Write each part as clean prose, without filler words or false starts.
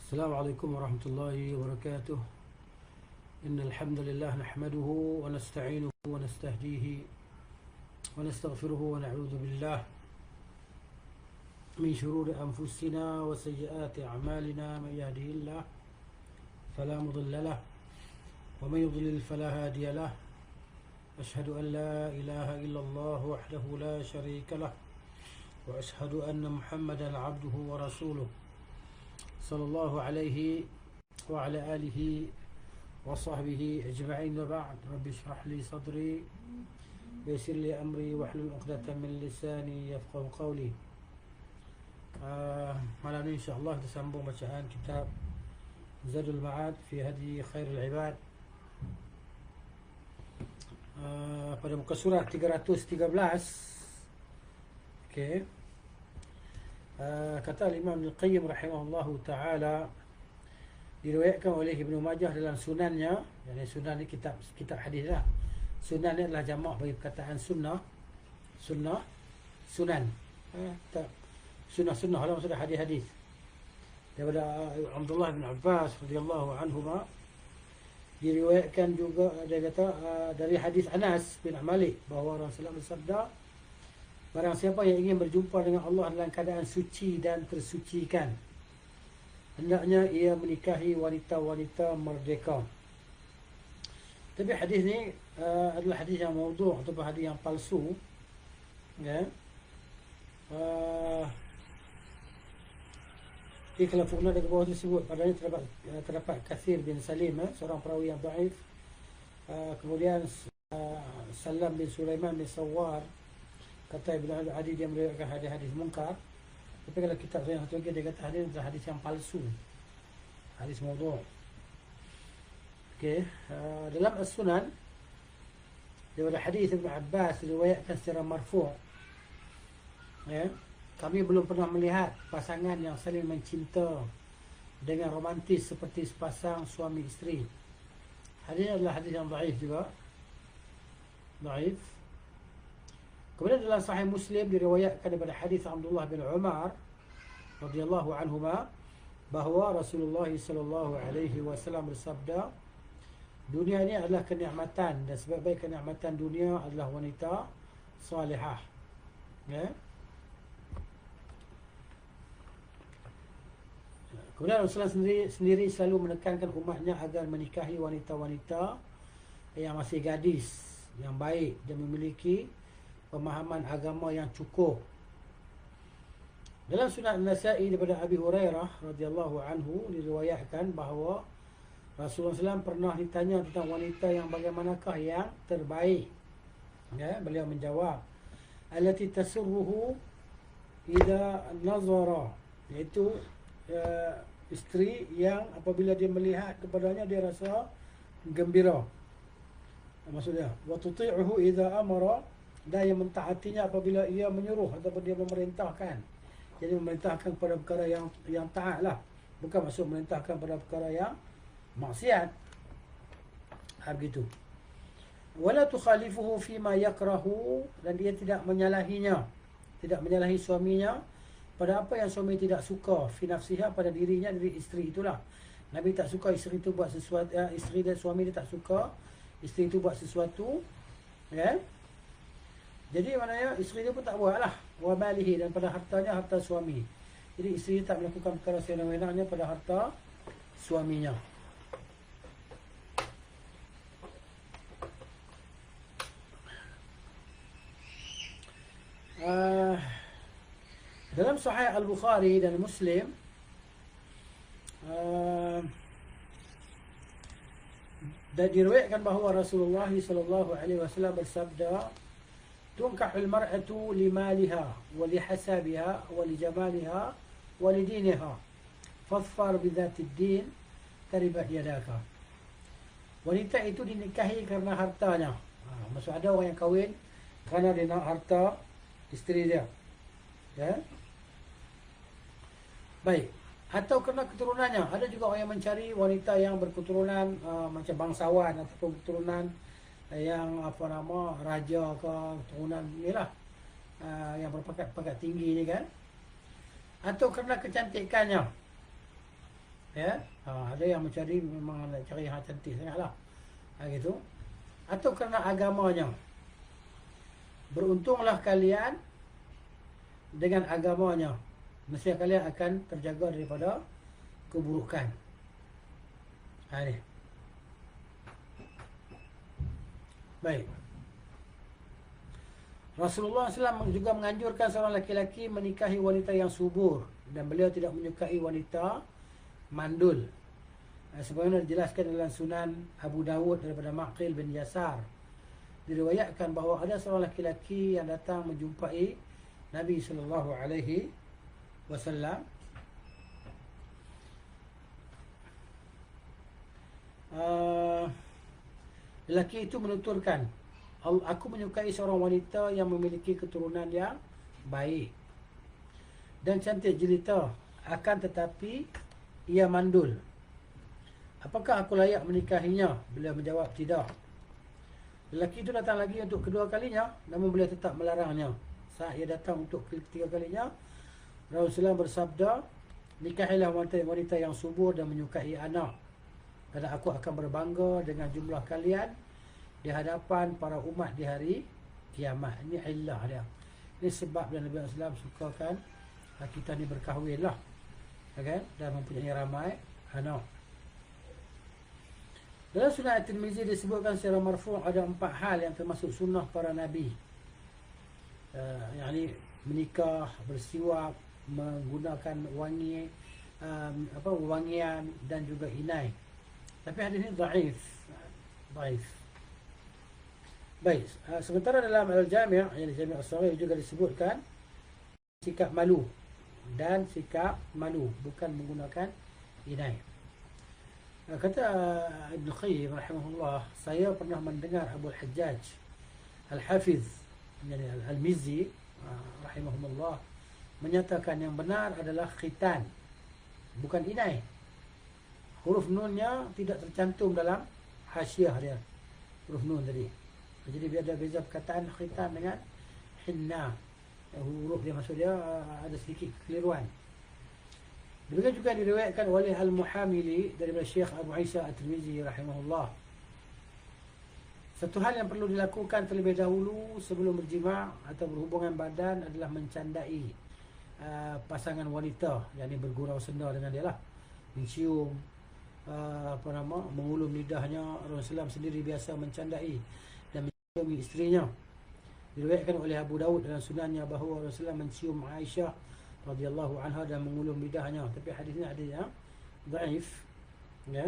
السلام عليكم ورحمة الله وبركاته. إن الحمد لله نحمده ونستعينه ونستهديه ونستغفره ونعوذ بالله من شرور أنفسنا وسيئات أعمالنا. من يهده الله فلا مضل له ومن يضلل فلا هادي له. أشهد أن لا إله إلا الله وحده لا شريك له، وأشهد أن محمدا عبده ورسوله صلى الله عليه وعلى آله وصحبه أجمعين. وبعد، رب اشرح لي صدري ويسر لي أمري واحلل عقدة من لساني يفقهوا قولي. malam ini insyaAllah kita sambung bacaan kitab Zadul Ma'ad fi Hadi Khairul Ibad. Pada muka surat 313. Okey. Kata Imam Al-Qayyim rahimahullahu ta'ala, diriwayatkan oleh Ibnu Majah dalam sunannya. Yani sunan ni kitab hadis lah. Sunan ni adalah jamak bagi perkataan sunnah. Sunnah, sunan. Sunnah lah maksudnya hadis-hadis. Daripada Abdullah bin Abbas radhiyallahu anhuma, diriwayatkan juga, dia kata dari hadis Anas bin Malik bahawa Rasulullah bersabda, barang siapa yang ingin berjumpa dengan Allah dalam keadaan suci dan tersucikan, hendaknya ia menikahi wanita-wanita merdeka. Tapi hadis ni adalah hadis yang maudhu' ataupun hadis yang palsu. Ya. Kalau fukna dari bawah disebut padanya terdapat Kathir bin Salim, seorang perawi yang dhaif. Kemudian Salam bin Sulaiman bin Sawar, kata Ibn Adi, dia meriwayatkan hadis-hadis munkar. Tapi kalau kitab saya yang satu lagi, dia kata hadis yang palsu, hadis maudhu'. Okey, dalam As-Sunan daripada hadis Ibn Abbas diriwayatkan secara marfu', ya, kami belum pernah melihat pasangan yang saling mencinta dengan romantis seperti sepasang suami isteri. Hadis adalah hadis yang dhaif juga, dhaif. Kemudian dalam Sahih Muslim diriwayatkan daripada hadis Abdullah bin Umar radhiyallahu anhuma bahawa Rasulullah sallallahu alaihi wasallam bersabda, dunia ini adalah kenikmatan dan sebaik-baik kenikmatan dunia adalah wanita salihah. Ya. Kemudian Rasulullah sendiri selalu menekankan umatnya agar menikahi wanita-wanita yang masih gadis, yang baik dan memiliki pemahaman agama yang cukup. Dalam Sunan An-Nasa'i daripada Abi Hurairah radhiyallahu anhu diriwayatkan bahawa Rasulullah SAW pernah ditanya tentang wanita yang bagaimanakah yang terbaik. Ya, beliau menjawab, allati tasurruhu idza nazara, iaitu isteri yang apabila dia melihat kepadanya dia rasa gembira. Maksudnya, wa tuti'uhu idza amara, dan yang mentaatinya apabila ia menyuruh ataupun dia memerintahkan. Jadi memerintahkan kepada perkara yang taat lah, bukan maksud memerintahkan pada perkara yang maksiat. Begitu. Wala tukhalifuhu fima yakrahu, dan dia tidak menyalahinya, tidak menyalahi suaminya pada apa yang suami tidak suka, fi nafsiha, pada dirinya, diri isteri itulah. Nabi tak suka isteri itu buat sesuatu, isteri dan suami dia tak suka isteri itu buat sesuatu, ya. Jadi maknanya isteri dia pun tak buat lah, wa malihi, dan pada hartanya, harta suami. Jadi isteri tak melakukan perkara sewenang-wenangnya pada harta suaminya. Dalam Sahih Al-Bukhari dan Muslim dan diriwayatkan bahawa Rasulullah sallallahu alaihi wasallam bersabda, tunkahul mar'atu limaliha wa lihasabiha wa lijamaliha wa lidiniha fadfar bidzatid din taribat yadaka. Wanita itu dinikahi kerana hartanya. Maksud ada orang yang kahwin kerana dia nak harta isteri dia, ya. Baik. Atau kerana keturunannya. Ada juga orang yang mencari wanita yang berketurunan macam bangsawan ataupun keturunan yang raja ke, keturunan inilah, yang berpangkat tinggi ni kan. Atau kerana kecantikannya. Ya, ada yang mencari memang nak cari yang cantik sangatlah. Gitu. Atau kerana agamanya. Beruntunglah kalian dengan agamanya. Mesti kalian akan terjaga daripada keburukan. Ini. Baik. Rasulullah SAW juga menganjurkan seorang laki-laki menikahi wanita yang subur, dan beliau tidak menyukai wanita mandul. Sebagaimana dijelaskan dalam Sunan Abu Dawud daripada Maqil bin Yasar, diriwayatkan bahawa ada seorang laki-laki yang datang menjumpai Nabi SAW. Lelaki itu menuturkan, aku menyukai seorang wanita yang memiliki keturunan yang baik dan cantik jelita, akan tetapi ia mandul. Apakah aku layak menikahinya? Beliau menjawab, tidak. Lelaki itu datang lagi untuk kedua kalinya, namun beliau tetap melarangnya. Saat ia datang untuk ketiga kalinya, Rasulullah bersabda, nikahilah wanita yang subur dan menyukai anak, kerana aku akan berbangga dengan jumlah kalian di hadapan para umat di hari kiamat. Ini illah dia. Ini sebab dan Nabi SAW sukakan kita ni berkahwin lah, okay? Dan mempunyai ramai anak. Dalam Sunan At-Tirmizi disebutkan secara marfu' ada 4 hal yang termasuk sunnah para Nabi, yakni menikah, bersiwak, menggunakan wangi, wangian dan juga inai. Tapi hadis ini dhaif. Baik, sementara dalam Al-Jami', yang Jami' As-Saghir juga disebutkan sikap malu dan sikap malu, bukan menggunakan inai. Kata Ibn Qayyim rahimahullah, saya pernah mendengar Abu Al-Hajjaj Al-Hafiz Al-Mizzi rahimahullah menyatakan yang benar adalah khitan, bukan inai. Huruf nunnya tidak tercantum dalam hasyiah dia, huruf nun tadi. Jadi dia ada beza perkataan khitan dengan hinna. Huruf dia maksud dia ada sedikit kekeliruan. Demikian juga diriwayatkan oleh Al-Muhamili daripada Syekh Abu Isa At-Tirmizi rahimahullah. Satu hal yang perlu dilakukan terlebih dahulu sebelum berjima' atau berhubungan badan adalah mencandai pasangan wanita, yakni bergurau senda dengan dia lah, mencium, mengulum lidahnya. Rasulullah sendiri biasa mencandai dan menciumi isterinya. Diriwayatkan oleh Abu Dawud dalam sunannya bahawa Rasulullah mencium Aisyah radhiyallahu anha dan mengulum lidahnya. Tapi hadis ini hadis yang dhaif, ya.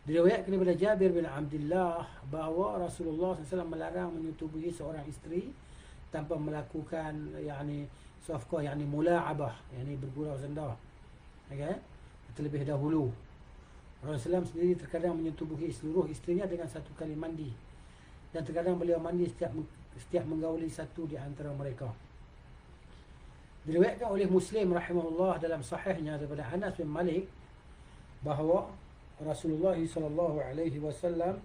Diriwayatkan daripada Jabir bin Abdullah bahawa Rasulullah SAW melarang menyetubuhi seorang isteri tanpa melakukan yakni safqah, yakni mula'abah, yakni bergurau senda, okay? Terlebih dahulu. Rasulullah sendiri terkadang menyetubuhi seluruh isterinya dengan satu kali mandi, dan terkadang beliau mandi setiap menggauli satu di antara mereka. Diriwayatkan oleh Muslim rahimahullah dalam sahihnya daripada Anas bin Malik bahawa Rasulullah SAW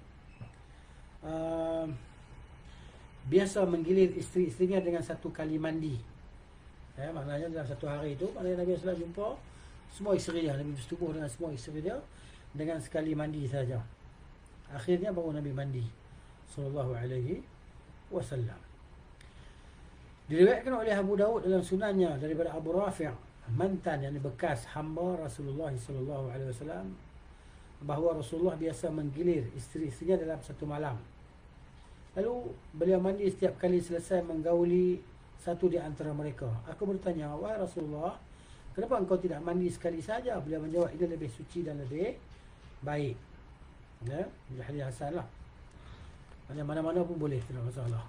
biasa menggilir isteri-isterinya dengan satu kali mandi. Maknanya dalam satu hari itu, maknanya Nabi SAW jumpa semua isteri dia, Nabi bersetubuh dengan semua isteri dia dengan sekali mandi saja. Akhirnya baru Nabi mandi SAW. Diriwayatkan oleh Abu Dawud dalam sunannya daripada Abu Rafi' mantan, yang bekas hamba Rasulullah SAW, bahawa Rasulullah biasa menggilir isteri-isterinya dalam satu malam. Lalu beliau mandi setiap kali selesai menggauli satu di antara mereka. Aku bertanya, wahai Rasulullah, kenapa engkau tidak mandi sekali saja? Beliau menjawab, ini lebih suci dan lebih baik. Ya, hadis hasan lah. Mana-mana pun boleh, tidak masalah.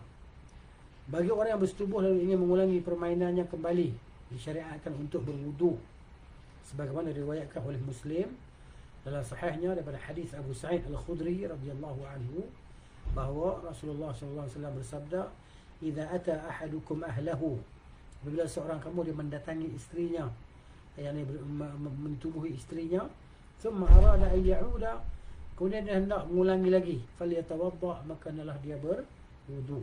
Bagi orang yang bersetubuh lalu ingin mengulangi permainannya kembali, disyariatkan untuk berwudu, sebagaimana diriwayatkan oleh Muslim dalam sahihnya daripada hadis Abu Sa'id Al-Khudri radhiyallahu anhu bahawa Rasulullah SAW bersabda, "Idza ata ahadukum ahlahu," apabila seorang kamu dia mendatangi isterinya, yakni mentubuhi isterinya, thumma arada an ya'uda, kemudian dia hendak mengulangi lagi, falyatawadda, maka hendaklah dia berwudu.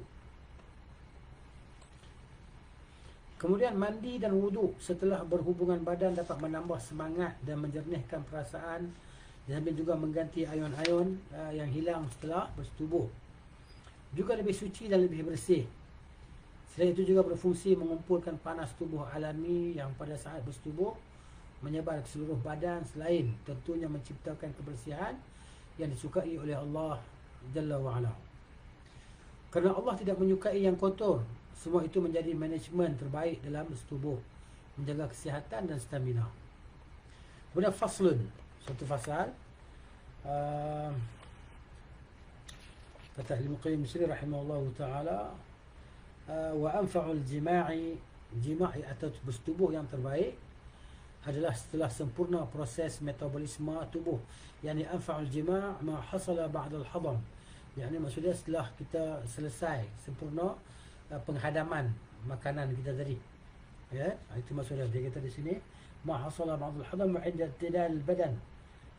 Kemudian mandi dan wuduk setelah berhubungan badan dapat menambah semangat dan menjernihkan perasaan, dan juga mengganti ion-ion yang hilang setelah bersetubuh. Juga lebih suci dan lebih bersih. Selain itu juga berfungsi mengumpulkan panas tubuh alami yang pada saat bersetubuh menyebar ke seluruh badan, selain tentunya menciptakan kebersihan yang disukai oleh Allah Jalla wa'ala. Kerana Allah tidak menyukai yang kotor, semua itu menjadi manajemen terbaik dalam bersetubuh, menjaga kesihatan dan stamina. Kemudian faslun, satu fasal. Kata Ibnu Qayyim Al-Jawziyah rahimahullahu ta'ala, wa anfa'ul jima'i, jima'i atau bersetubuh yang terbaik adalah setelah sempurna proses metabolisme tubuh. Yani anfa'ul jima' ma hasala ba'da al-hadam. Yani maksudnya setelah kita selesai sempurna penghadaman makanan kita tadi. Ya, itu maksudnya dia kata di sini ma hasala ba'da al-hadam wa 'inda i'tidal al-badan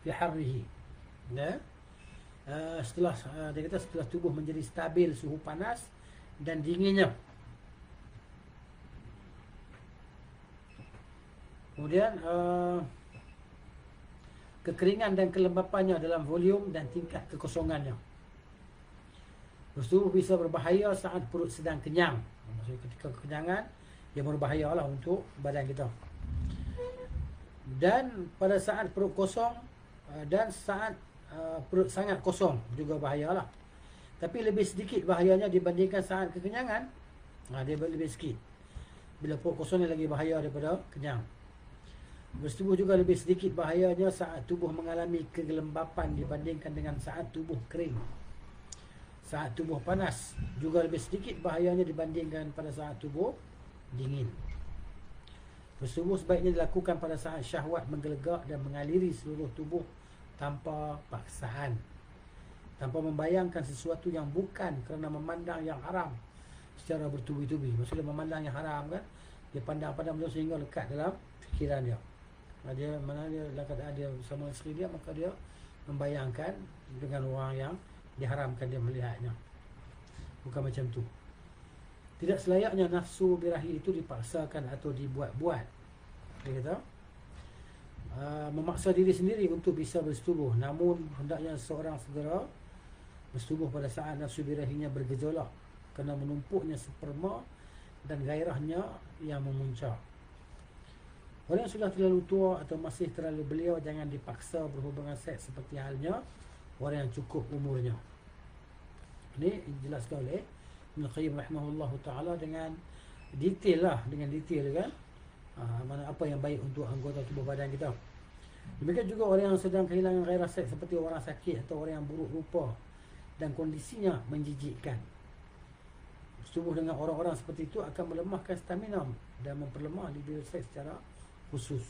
fi harrihi. Ya. Setelah dia kata setelah tubuh menjadi stabil suhu panas dan dinginnya. Kemudian kekeringan dan kelembapannya dalam volume dan tingkat kekosongannya. Bersetubuh bisa berbahaya saat perut sedang kenyang. Maksudnya ketika kekenyangan, ia berbahayalah untuk badan kita. Dan pada saat perut kosong dan saat perut sangat kosong juga bahayalah. Tapi lebih sedikit bahayanya dibandingkan saat kekenyangan. Dia lebih sikit. Bila perut kosong ni lagi bahaya daripada kenyang. Bersetubuh juga lebih sedikit bahayanya saat tubuh mengalami kelembapan dibandingkan dengan saat tubuh kering. Saat tubuh panas juga lebih sedikit bahayanya dibandingkan pada saat tubuh dingin. Bersetubuh sebaiknya dilakukan pada saat syahwat menggelegak dan mengaliri seluruh tubuh tanpa paksaan, tanpa membayangkan sesuatu yang bukan kerana memandang yang haram secara bertubi-tubi. Maksudnya memandang yang haram kan, dia pandang-pandang sehingga lekat dalam fikiran dia. Dia mana dia dalam keadaan dia bersama isteri dia, maka dia membayangkan dengan orang yang diharamkan dia melihatnya. Bukan macam tu. Tidak selayaknya nafsu birahi itu dipaksakan atau dibuat-buat. Dia kata memaksa diri sendiri untuk bisa bersetubuh. Namun hendaknya seorang segera bersetubuh pada saat nafsu birahinya bergejolak kerana menumpuknya sperma dan gairahnya yang memuncak. Orang yang sudah terlalu tua atau masih terlalu belia jangan dipaksa berhubungan seks seperti halnya orang yang cukup umurnya. Ini dijelaskan oleh Ibnu Qayyim rahimahullah ta'ala dengan detail kan. Mana apa yang baik untuk anggota tubuh badan kita. Demikian juga orang yang sedang kehilangan gairah seks seperti orang sakit atau orang yang buruk rupa dan kondisinya menjijikkan. Bersetubuh dengan orang-orang seperti itu akan melemahkan stamina dan memperlemah libido seks secara khusus.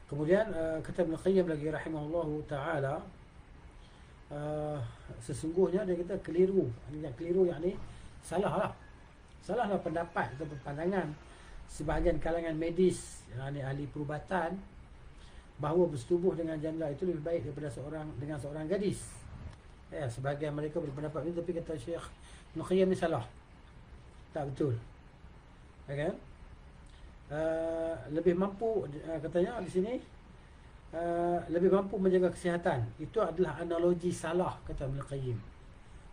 Kemudian kata Ibnu Qayyim lagi rahimahullah ta'ala, sesungguhnya dia kata keliru. Yang keliru yakni salahlah pendapat atau pandangan sebahagian kalangan medis, yakni ahli perubatan, bahawa bersetubuh dengan janda itu lebih baik daripada seorang gadis. Sebahagian mereka berpendapat ini, tapi kata Syekh Ibnu Qayyim ni salah. Tak betul. Ya kan? Lebih mampu, katanya di sini, lebih mampu menjaga kesihatan. Itu adalah analogi salah, kata Ibnu Qayyim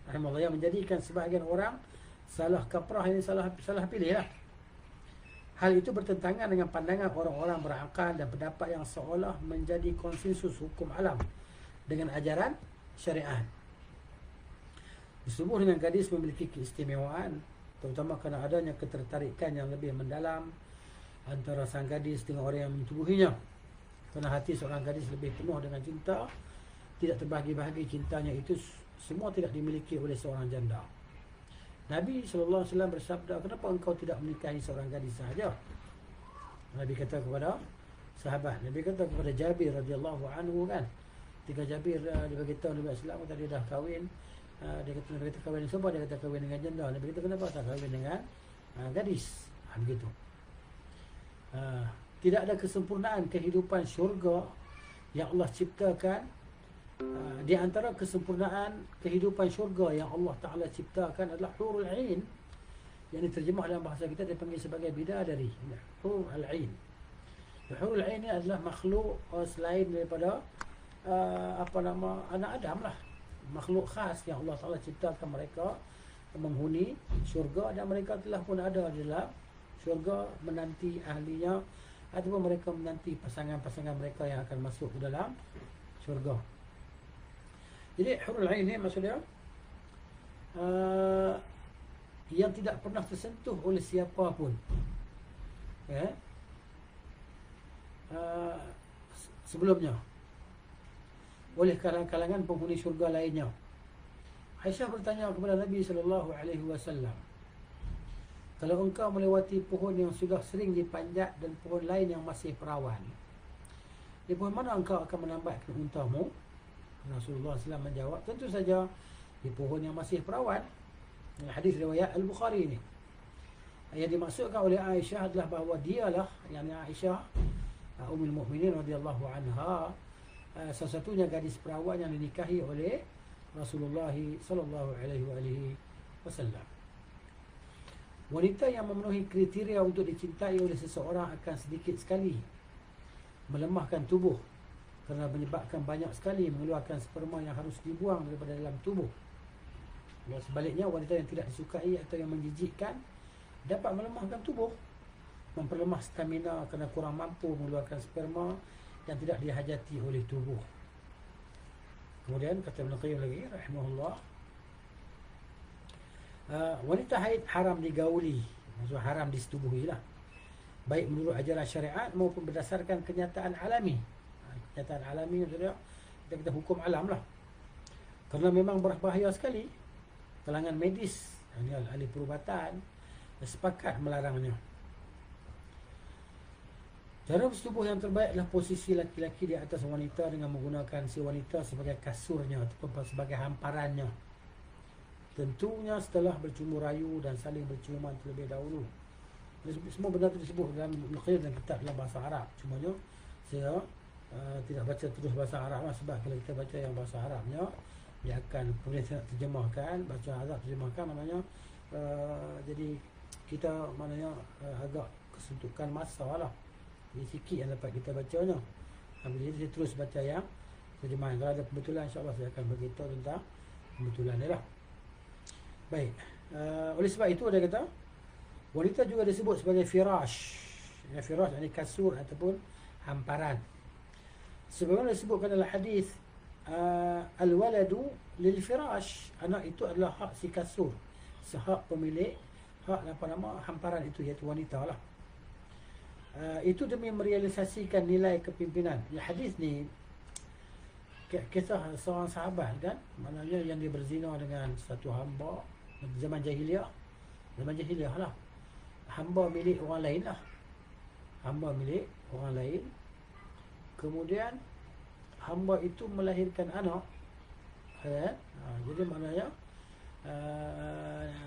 rahimahullah, yang menjadikan sebahagian orang salah kaprah, ini salah pilih lah. Hal itu bertentangan dengan pandangan orang-orang berakal dan pendapat yang seolah menjadi konsensus hukum alam dengan ajaran syariat. Bersetubuh dengan gadis memiliki keistimewaan, terutama kerana adanya ketertarikan yang lebih mendalam antara sang gadis dengan orang yang menyetubuhinya. Kerana hati seorang gadis lebih penuh dengan cinta, tidak terbahagi-bahagi cintanya itu semua tidak dimiliki oleh seorang janda. Nabi SAW bersabda, kenapa engkau tidak menikahi seorang gadis sahaja? Nabi kata kepada sahabat, Nabi kata kepada Jabir radhiyallahu anhu kan, ketika Jabir dia beritahu Nabi SAW kata dia dah kahwin, dia kata Nabi kata kahwin dengan siapa? Dia kata kahwin dengan janda. Nabi kata kenapa tak kahwin dengan gadis? Begitu. Tidak ada kesempurnaan kehidupan syurga yang Allah ciptakan. Di antara kesempurnaan kehidupan syurga yang Allah Ta'ala ciptakan adalah hurul ain, yang diterjemah dalam bahasa kita dipanggil sebagai bidadari, hurul ain. Hurul ain ni adalah makhluk selain daripada anak Adam lah, makhluk khas yang Allah Ta'ala ciptakan mereka menghuni syurga, dan mereka telah pun ada di dalam syurga menanti ahlinya, ataupun mereka menanti pasangan-pasangan mereka yang akan masuk ke dalam syurga. Jadi hurul ain ni maksudnya yang tidak pernah tersentuh oleh siapa pun, sebelumnya oleh kalangan penghuni syurga lainnya. Aisyah bertanya kepada Nabi SAW, kalau engkau melewati pohon yang sudah sering dipanjat dan pohon lain yang masih perawan, di pohon mana engkau akan menambatkan untamu? Rasulullah SAW menjawab, tentu saja di pohon yang masih perawan. Hadis riwayat Al-Bukhari ini. Yang dimaksudkan oleh Aisyah adalah bahawa dialah, yang Aisyah Ummul Mukminin radhiyallahu anha, salah satunya gadis perawan yang dinikahi oleh Rasulullah sallallahu alaihi wasallam. Wanita yang memenuhi kriteria untuk dicintai oleh seseorang akan sedikit sekali melemahkan tubuh, kerana menyebabkan banyak sekali mengeluarkan sperma yang harus dibuang daripada dalam tubuh. Dan sebaliknya, wanita yang tidak disukai atau yang menjijikkan dapat melemahkan tubuh, memperlemah stamina kerana kurang mampu mengeluarkan sperma yang tidak dihajati oleh tubuh. Kemudian kata Ibn Qayyim lagi rahimahullah, wanita haid haram digauli, maksud haram disetubuhi lah, baik menurut ajaran syariat maupun berdasarkan kenyataan alami. Kenyataan alami maksudnya kita hukum alam lah, kerana memang berbahaya sekali. Kalangan medis, ahli perubatan sepakat melarangnya. Cara bersetubuh yang terbaik adalah posisi laki-laki di atas wanita dengan menggunakan si wanita sebagai kasurnya ataupun sebagai hamparannya. Tentunya setelah bercumbu rayu dan saling berciuman terlebih dahulu. Semua benda itu disebut dalam Nuqil dan kitab dalam bahasa Arab. Cumanya saya tidak baca terus bahasa Arab lah, sebab kalau kita baca yang bahasa Arabnya, dia akan kemudian saya nak terjemahkan, baca Arab terjemahkan, maknanya jadi kita maknanya agak kesuntukan masa lah. Jadi sikit yang dapat kita bacanya. Jadi saya terus baca yang terjemahan. Kalau ada pembetulan, insyaAllah saya akan beritahu tentang pembetulan dia lah. Baik, oleh sebab itu dia kata, wanita juga disebut sebagai firash. Firash ini kasur ataupun hamparan. Sebagaimana disebutkan dalam hadis, al-waladu lil firash, anak itu adalah hak si kasur, sehak pemilik hak hamparan itu, iaitu wanita lah. Itu demi merealisasikan nilai kepimpinan. Hadis ni kisah seorang sahabat kan, maknanya yang dia berzina dengan satu hamba zaman jahiliah. Zaman jahiliah lah, hamba milik orang lain lah, hamba milik orang lain. Kemudian hamba itu melahirkan anak, jadi maknanya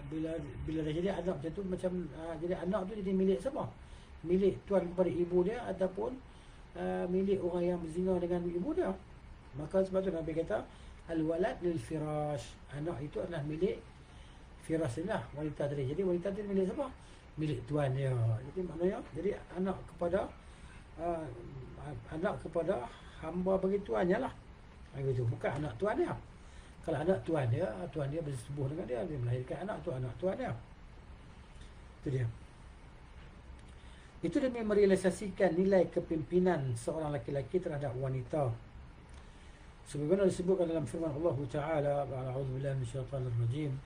bila dah jadi anak macam tu, macam jadi anak tu jadi milik siapa? Milik tuan kepada ibu dia, ataupun milik orang yang berzina dengan ibu dia. Maka sebab tu Nabi kata al-walad lil firash, anak itu adalah milik firash lah, wanita tadi. Jadi wanita tadi milik siapa? Milik tuan dia. Jadi maknanya jadi anak kepada hamba bagi tuannya lah. Begitu, bukan anak tuan dia. Kalau anak tuan dia bersetubuh dengan dia, dia melahirkan anak tuan dia. Itu dia. Itu demi merealisasikan nilai kepimpinan seorang laki-laki terhadap wanita. Sebagaimana disebutkan dalam firman Allah Ta'ala, a'udzubillahi minasyaitanir rajim,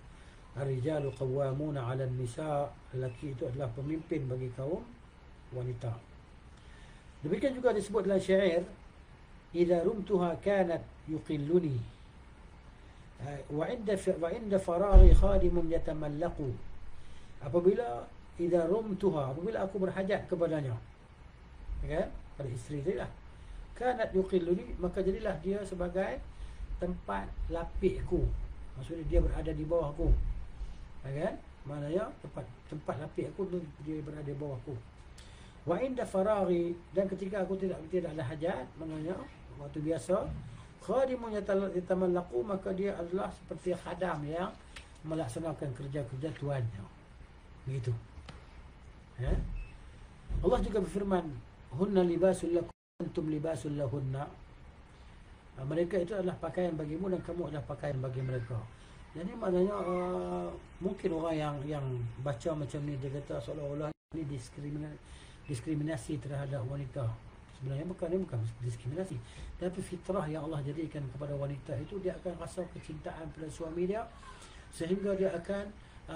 ar-rijalu qawwamuna 'alan nisa, lelaki itu adalah pemimpin bagi kaum wanita. Demikian juga disebut dalam syair, idza rumtuha kanat yuqilluni wa 'inda faraghi khadimun yatamallaqu. Apabila idza rumtuha, apabila aku berhajat kepadanya, kan, pada isteri dia lah, kanat yuqilluni, maka jadilah dia sebagai tempat lapikku. Maksudnya dia berada di bawahku, kan, maknanya tempat lapik aku, dia berada di bawahku. Wa inda faraghi, dan ketika aku tidak ada hajat, maknanya waktu biasa, khadimun yatamallaqu, maka dia adalah seperti khadam yang melaksanakan kerja-kerja tuannya. Begitu. Ya. Allah juga berfirman, hunna libasul lakum antum libasul lahunna. Mereka itu adalah pakaian bagimu dan kamu adalah pakaian bagi mereka. Jadi maknanya mungkin orang yang baca macam ni, dia kata seolah-olah ini diskriminasi terhadap wanita. Sebenarnya bukan diskriminasi, tapi fitrah yang Allah jadikan kepada wanita itu, dia akan rasa kecintaan pada suami dia, sehingga dia akan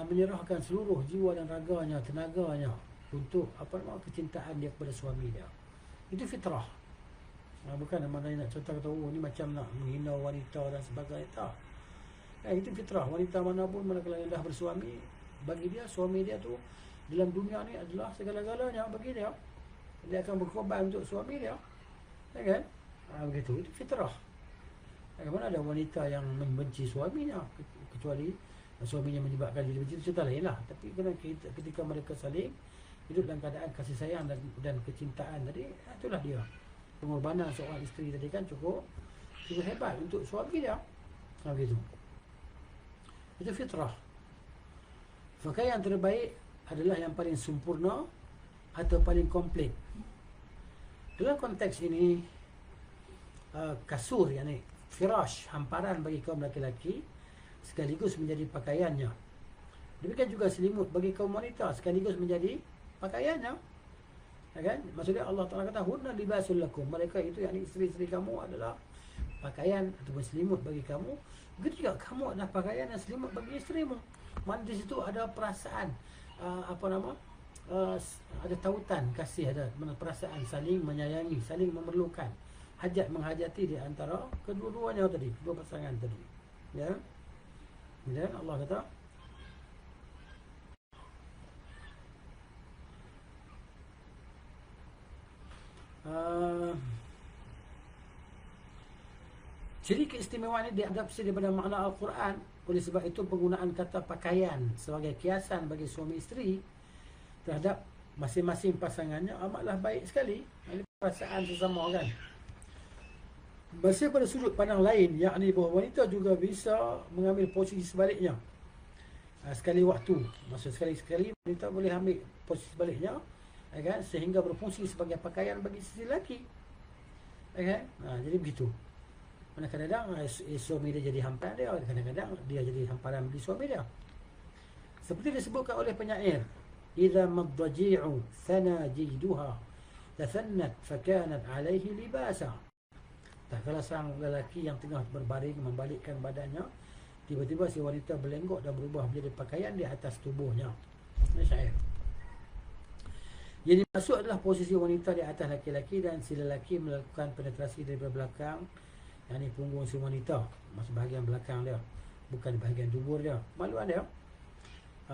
menyerahkan seluruh jiwa dan raganya, tenaganya untuk kecintaan dia kepada suami dia. Itu fitrah. Bukan maknanya nak contoh kata, oh ni macam nak menghina wanita dan sebagainya. Tak. Itu fitrah. Wanita manapun manakala dah bersuami, bagi dia suami dia tu dalam dunia ni adalah segala-galanya bagi dia. Dia akan berkorban untuk suami dia. Ya kan? Begitu. Itu fitrah. Mana ada wanita yang membenci suaminya, kecuali suaminya menyebabkan dia benci, itu cerita lain lah. Tapi ketika mereka saling hidup dalam keadaan kasih sayang dan kecintaan tadi, itulah dia. Pengorbanan seorang isteri tadi kan cukup hebat untuk suami dia. Begitu. Itu fitrah. Pakaian yang terbaik adalah yang paling sempurna atau paling komplit. Dalam konteks ini, kasur, yakni firash, hamparan bagi kaum lelaki sekaligus menjadi pakaiannya. Demikian juga selimut bagi kaum wanita sekaligus menjadi pakaiannya. Ya kan? Maksudnya Allah Ta'ala kata, hunna libasul lakum. Mereka itu, yakni isteri-isteri kamu adalah pakaian ataupun selimut bagi kamu. Begitu juga kamu adalah pakaian dan selimut bagi isterimu. Mana di situ ada perasaan, ada tautan kasih, ada perasaan saling menyayangi, saling memerlukan, hajat menghajati di antara kedua-duanya tadi, kedua pasangan tadi. Ya. Kemudian Allah kata, ciri keistimewaan ini diadaptasi daripada makna Al-Quran. Oleh sebab itu penggunaan kata pakaian sebagai kiasan bagi suami isteri terhadap masing-masing pasangannya amatlah baik sekali. Ini perasaan sesama kan. Masih pada sudut pandang lain, yakni bahawa wanita juga bisa mengambil posisi sebaliknya sekali waktu. Maksud sekali-sekali wanita boleh ambil posisi sebaliknya, kan? Sehingga berfungsi sebagai pakaian bagi sisi lelaki. Kan? Jadi begitu. Kadang-kadang suami dia jadi hamparan dia, kadang-kadang dia jadi hamparan bagi suami dia. Seperti disebutkan oleh penyair, idza madji'u thana jilduha tathannat fakanat alaihi libasa. Tak kala sang lelaki yang tengah berbaring membalikkan badannya, tiba-tiba si wanita berlenggok dan berubah menjadi pakaian di atas tubuhnya. Ini syair. Yang dimaksud adalah posisi wanita di atas laki-laki dan si lelaki melakukan penetrasi dari belakang, yakni punggung si wanita, maksud bahagian belakang dia, bukan bahagian dubur dia, maluan dia.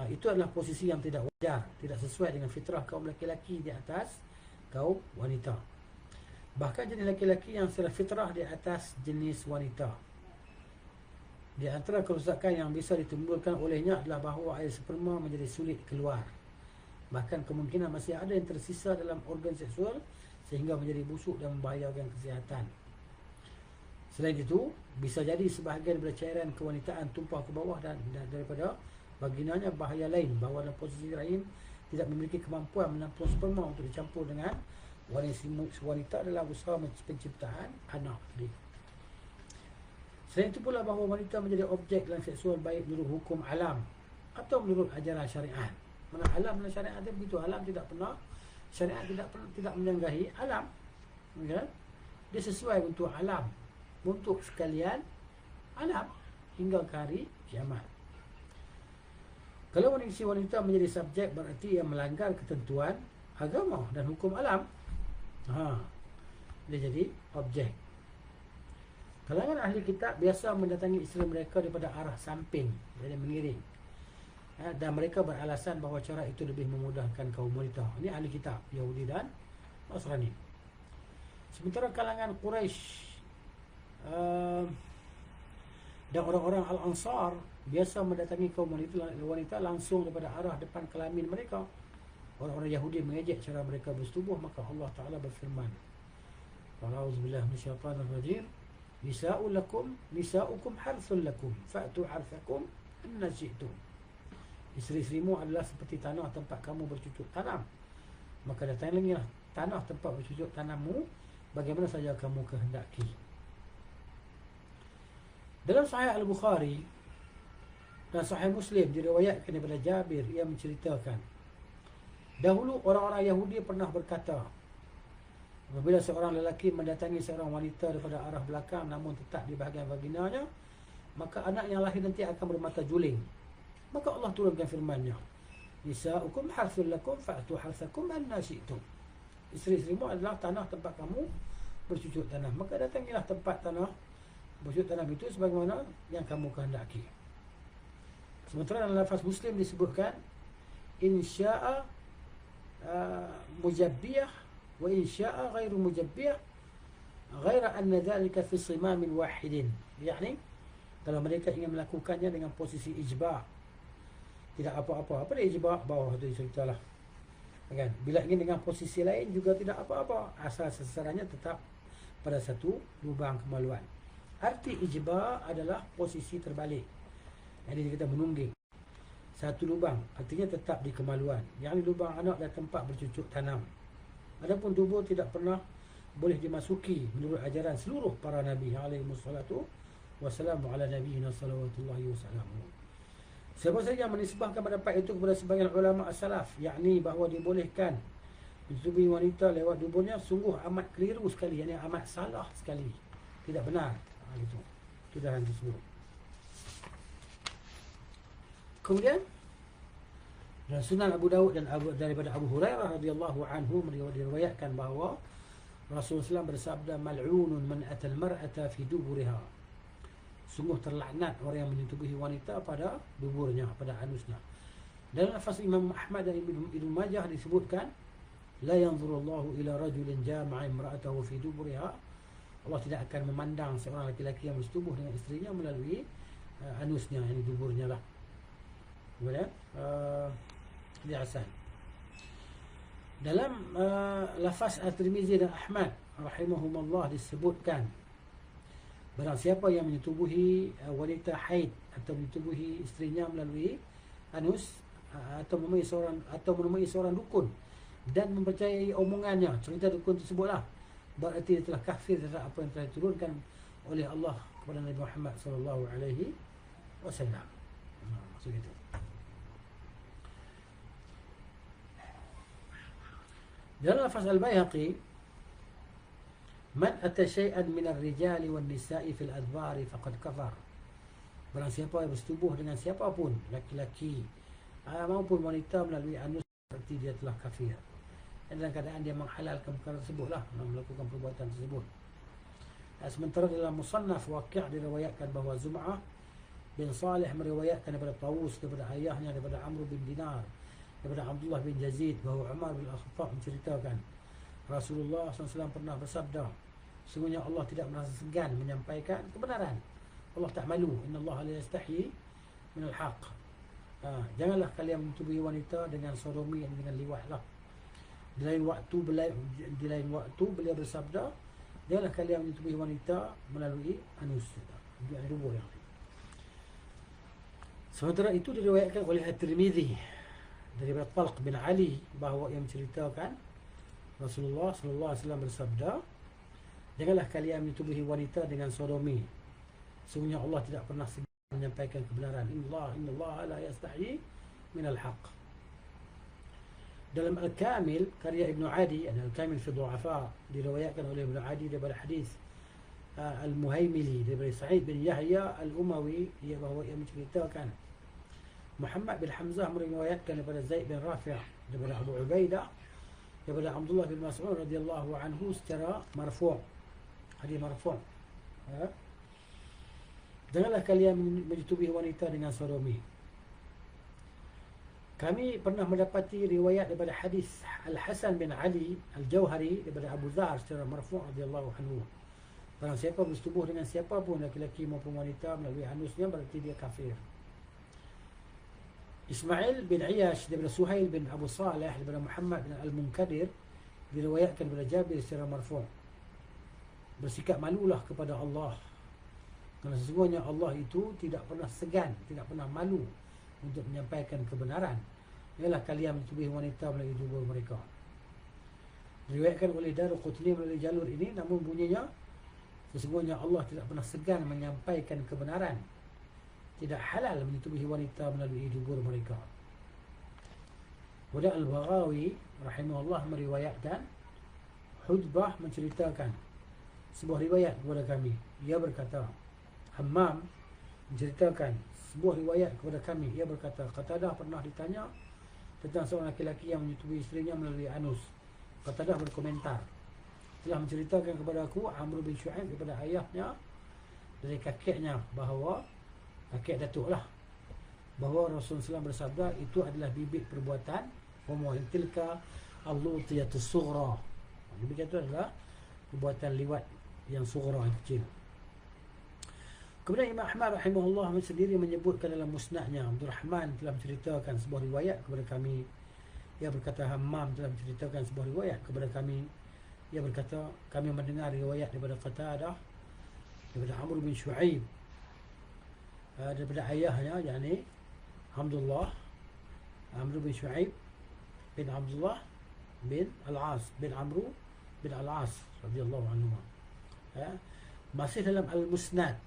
Itu adalah posisi yang tidak wajar, tidak sesuai dengan fitrah kaum laki-laki di atas kaum wanita. Bahkan jenis laki-laki yang secara fitrah di atas jenis wanita. Di antara kerosakan yang bisa ditimbulkan olehnya adalah bahawa air sperma menjadi sulit keluar. Bahkan kemungkinan masih ada yang tersisa dalam organ seksual sehingga menjadi busuk dan membahayakan kesihatan. Selain itu, bisa jadi sebahagian daripada cairan kewanitaan tumpah ke bawah dan daripada vaginanya. Bahaya lain bahawa dalam posisi lain tidak memiliki kemampuan menampung sperma untuk dicampur dengan wanita dalam usaha penciptaan anak. Selain itu pula bahawa wanita menjadi objek dalam seksual baik menurut hukum alam atau menurut ajaran syariat. Mana alam dan syariat itu begitu. Alam tidak pernah, syariat tidak menyanggahi alam. Ya? Dia sesuai untuk alam, untuk sekalian alam hingga ke hari kiamat. Kalau wanita menjadi subjek, berarti ia melanggar ketentuan agama dan hukum alam. Dia jadi objek. Kalangan ahli kitab biasa mendatangi isteri mereka daripada arah samping, jadi mengiring. Dan mereka beralasan bahawa cara itu lebih memudahkan kaum wanita. Ini ahli kitab Yahudi dan Nasrani. Sementara kalangan Quraisy dan orang-orang Al-Ansar biasa mendatangi kaum wanita langsung daripada arah depan kelamin mereka. Orang-orang Yahudi mengejek cara mereka bersetubuh, maka Allah Ta'ala berfirman, A'udzubillahi minasyaitanir rajim, nisa'ukum harthul lakum fa'tu harthakum anna syi'tum. isteri-isterimu adalah seperti tanah tempat kamu bercucuk tanam. Maka datangilah tanah tempat bercucuk tanammu bagaimana saja kamu kehendaki. Dalam Sahih Al-Bukhari dan Sahih Muslim diriwayatkan daripada Jabir, ia menceritakan, dahulu orang-orang Yahudi pernah berkata, apabila seorang lelaki mendatangi seorang wanita daripada arah belakang namun tetap di bahagian vaginanya, maka anak yang lahir nanti akan bermata juling. Maka Allah turunkan firman-Nya, nisa'ukum harthul lakum fa'tu harthakum anna syi'tum. Isteri-isterimu adalah tanah tempat kamu bercucuk tanam, maka datangilah tempat tanah bercucuk tanam itu sebagaimana yang kamu kehendaki. Sementara dalam lafaz Muslim disebutkan, insya'a mujabbiyah wa insya'a ghairu mujabbiyah ghaira anna dhalika fi simamin wahidin. Yani kalau mereka ingin melakukannya dengan posisi ijba', tidak apa-apa. Apa dia ijba'? Bawah tu ceritalah, kan? Bila ingin dengan posisi lain juga tidak apa-apa, asal sasarannya tetap pada satu lubang kemaluan. Arti ijba' adalah posisi terbalik, jadi kita menungging satu lubang, artinya tetap di kemaluan. Yang lubang anak dan tempat bercucuk tanam. Adapun dubur tidak pernah boleh dimasuki menurut ajaran seluruh para nabi alaihi wassalatu wassalamu ala nabiyina salawatullahi wasallamu. Siapa saja menisbahkan pendapat itu kepada sebagian ulama as-salaf, yakni bahawa dibolehkan mencucui wanita lewat duburnya, sungguh amat keliru sekali, yakni amat salah sekali, tidak benar. Itu tuduhan tersebut. Kemudian dalam Sunan Abu Daud dan daripada Abu Hurairah radhiyallahu anhu meriwayatkan bahawa Rasulullah SAW bersabda, mal'unun man atal mar'ata fi duburiha. Sungguh terlaknat orang yang menyetubuhi wanita pada duburnya, pada anusnya. Dalam lafaz Imam Ahmad dan Ibnu Majah disebutkan, la yanzurullahu ila rajulin jama'a imra'atahu fi duburiha. Allah tidak akan memandang seorang lelaki yang bersetubuh dengan isterinya melalui anusnya, yang duburnya lah. Kemudian di Hasan. Dalam lafaz At-Tirmizi dan Ahmad rahimahumullah disebutkan, barang siapa yang menyetubuhi wanita haid atau menyetubuhi isterinya melalui anus atau menemui seorang dukun dan mempercayai omongannya, cerita dukun tersebutlah, berarti dia telah kafir terhadap apa yang telah diturunkan oleh Allah kepada Nabi Muhammad sallallahu alaihi wasallam. Maksud itu. Dalam lafaz Al-Baihaqi, man ata syai'an min ar-rijali wan nisa'i fil adbari faqad kafar. Barang siapa yang bersetubuh dengan siapapun, laki-laki maupun wanita melalui anus, berarti dia telah kafir. Dan dalam keadaan dia menghalalkan perkara tersebutlah, melakukan perbuatan tersebut. Sementara dalam Musannaf Waqi' diriwayatkan bahawa Zum'ah bin Salih meriwayatkan daripada Tawus, daripada ayahnya, daripada Amr bin Dinar, daripada Abdullah bin Yazid, bahawa Umar bin Al-Khattab menceritakan Rasulullah SAW pernah bersabda, sesungguhnya Allah tidak merasa segan menyampaikan kebenaran. Allah tak malu. Inna Allah la yastahi min al-haq. Janganlah kalian menyetubuhi wanita dengan sodomi dan dengan liwat lah. Di lain waktu beliau bersabda, janganlah kalian menyetubuhi wanita melalui anus, di dubur yang lain. Sementara itu diriwayatkan oleh At-Tirmizi daripada Talq bin Ali bahawa ia menceritakan Rasulullah sallallahu alaihi wasallam bersabda, janganlah kalian menyetubuhi wanita dengan sodomi. Sesungguhnya Allah tidak pernah segan menyampaikan kebenaran. Innallaha la yastahi min al-haq. Dalam Al-Kamil karya Ibn Adi, Al-Kamil fi Du'afa, diriwayatkan oleh Ibn Adi daripada hadis Al-Muhaimili daripada Sa'id bin Yahya Al-Umawi, bahawa ia menceritakan Muhammad bin Hamzah meriwayatkan daripada Zaid bin Rafi' daripada Abu Ubaidah daripada Abdullah bin Mas'ud radhiyallahu anhu secara marfu', hadis marfu'. Janganlah kalian menyetubuhi wanita dengan sodomi. Kami pernah mendapati riwayat daripada hadis Al-Hasan bin Ali Al-Jauhari daripada Abu Dzar secara marfu' radhiyallahu anhu. Barang siapa bersetubuh dengan siapa pun, laki-laki maupun wanita, melalui anusnya, berarti dia kafir. Ismail bin Iyash daripada Suhail bin Abu Salih daripada Muhammad bin Al-Munkadir diriwayatkan daripada Jabir secara marfu', bersikap malulah kepada Allah, kerana sesungguhnya Allah itu tidak pernah segan, tidak pernah malu untuk menyampaikan kebenaran. Ialah kalian mentubuhi wanita melalui dubur mereka. Diriwayatkan oleh Daruqutni melalui jalur ini, namun bunyinya sesungguhnya Allah tidak pernah segan menyampaikan kebenaran. Tidak halal mentubuhi wanita melalui dubur mereka. Wada Al-Baghawi rahimahullah meriwayatkan, Hudbah menceritakan sebuah riwayat kepada kami. Ia berkata, Hammam menceritakan sebuah riwayat kepada kami. Ia berkata, Qatadah pernah ditanya tentang seorang lelaki yang menyetubui isterinya melalui anus. Qatadah berkomentar, telah menceritakan kepada aku Amr bin Shu'aib daripada ayahnya dari kakeknya bahawa kakek datuk lah, bahawa Rasulullah SAW bersabda itu adalah bibit perbuatan homo, tilka al-lutiyatus sughra. Bibit itu adalah perbuatan liwat yang sughra, yang kecil. Kemudian Imam Ahmad rahimahullah sendiri menyebutkan dalam musnadnya, Abdul Rahman telah menceritakan sebuah riwayat kepada kami. Ia berkata, Hammam telah menceritakan sebuah riwayat kepada kami. Ia berkata, kami mendengar riwayat daripada Qatadah, daripada Amr bin Shu'aib, daripada ayahnya, yakni Abdullah, Amr bin Shu'aib bin Abdullah bin Al-As bin Amr bin Al-As radhiyallahu anhu. Masih dalam Al-Musnad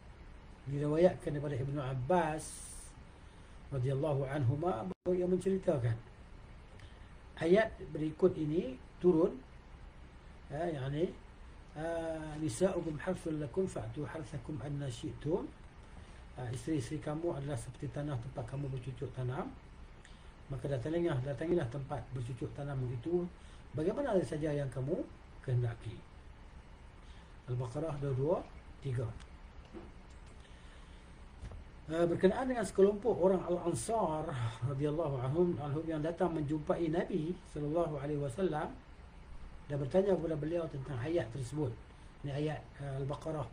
diriwayatkan daripada Ibnu Abbas radhiyallahu anhuma, yang menceritakan ayat berikut ini turun, yakni nisa'ukum harthul lakum fa'tu harthakum anna syi'tum. Isteri-isteri kamu adalah seperti tanah tempat kamu bercucuk tanam, maka datangilah tempat bercucuk tanam itu bagaimana saja yang kamu kehendaki. Al-Baqarah 223. Berkenaan dengan sekelompok orang Al-Ansar radhiyallahu anhum yang datang menjumpai Nabi sallallahu alaihi wasallam dan bertanya kepada beliau tentang ayat tersebut. Ini ayat Al-Baqarah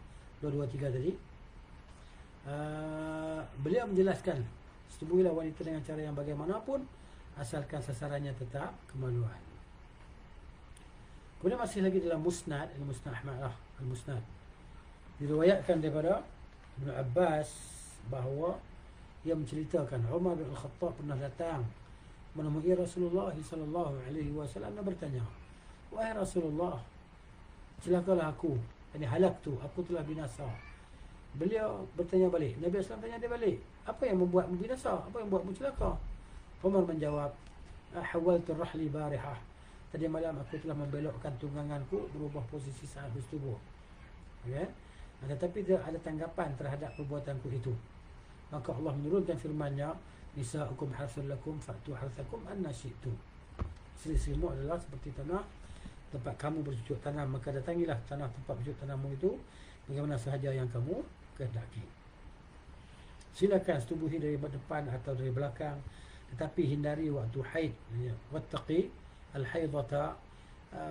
223 tadi. Beliau menjelaskan, setubuhilah wanita dengan cara yang bagaimanapun asalkan sasarannya tetap kemaluan. Kemudian masih lagi dalam Musnad, Al-Musnad Ahmad lah, Al-Musnad diriwayatkan daripada Ibnu Abbas bahawa ia menceritakan Umar bin Al-Khattab pernah datang menemui Rasulullah sallallahu alaihi wasallam dan bertanya, wahai Rasulullah, celakalah aku, ini halaktu, aku telah binasa. Beliau bertanya balik, Nabi SAW tanya dia balik, apa yang membuatmu binasa, apa yang membuatmu celaka? Umar menjawab, hawaltu rahli barihah, tadi malam aku telah membelokkan tungganganku berubah posisi saat bersetubuh. Okay? Tetapi dia ada tanggapan terhadap perbuatanku itu. Maka Allah menurunkan firman-Nya, nisa'ukum harthul lakum fa'tu harthakum anna syi'tum. Isteri-isterimu adalah seperti tanah tempat kamu bercucuk tanam, maka datangilah tanah tempat bercucuk tanammu itu bagaimana sahaja yang kamu kehendaki. Silakan setubuhi dari depan atau dari belakang, tetapi hindari waktu haid. Wattaqi al-haidata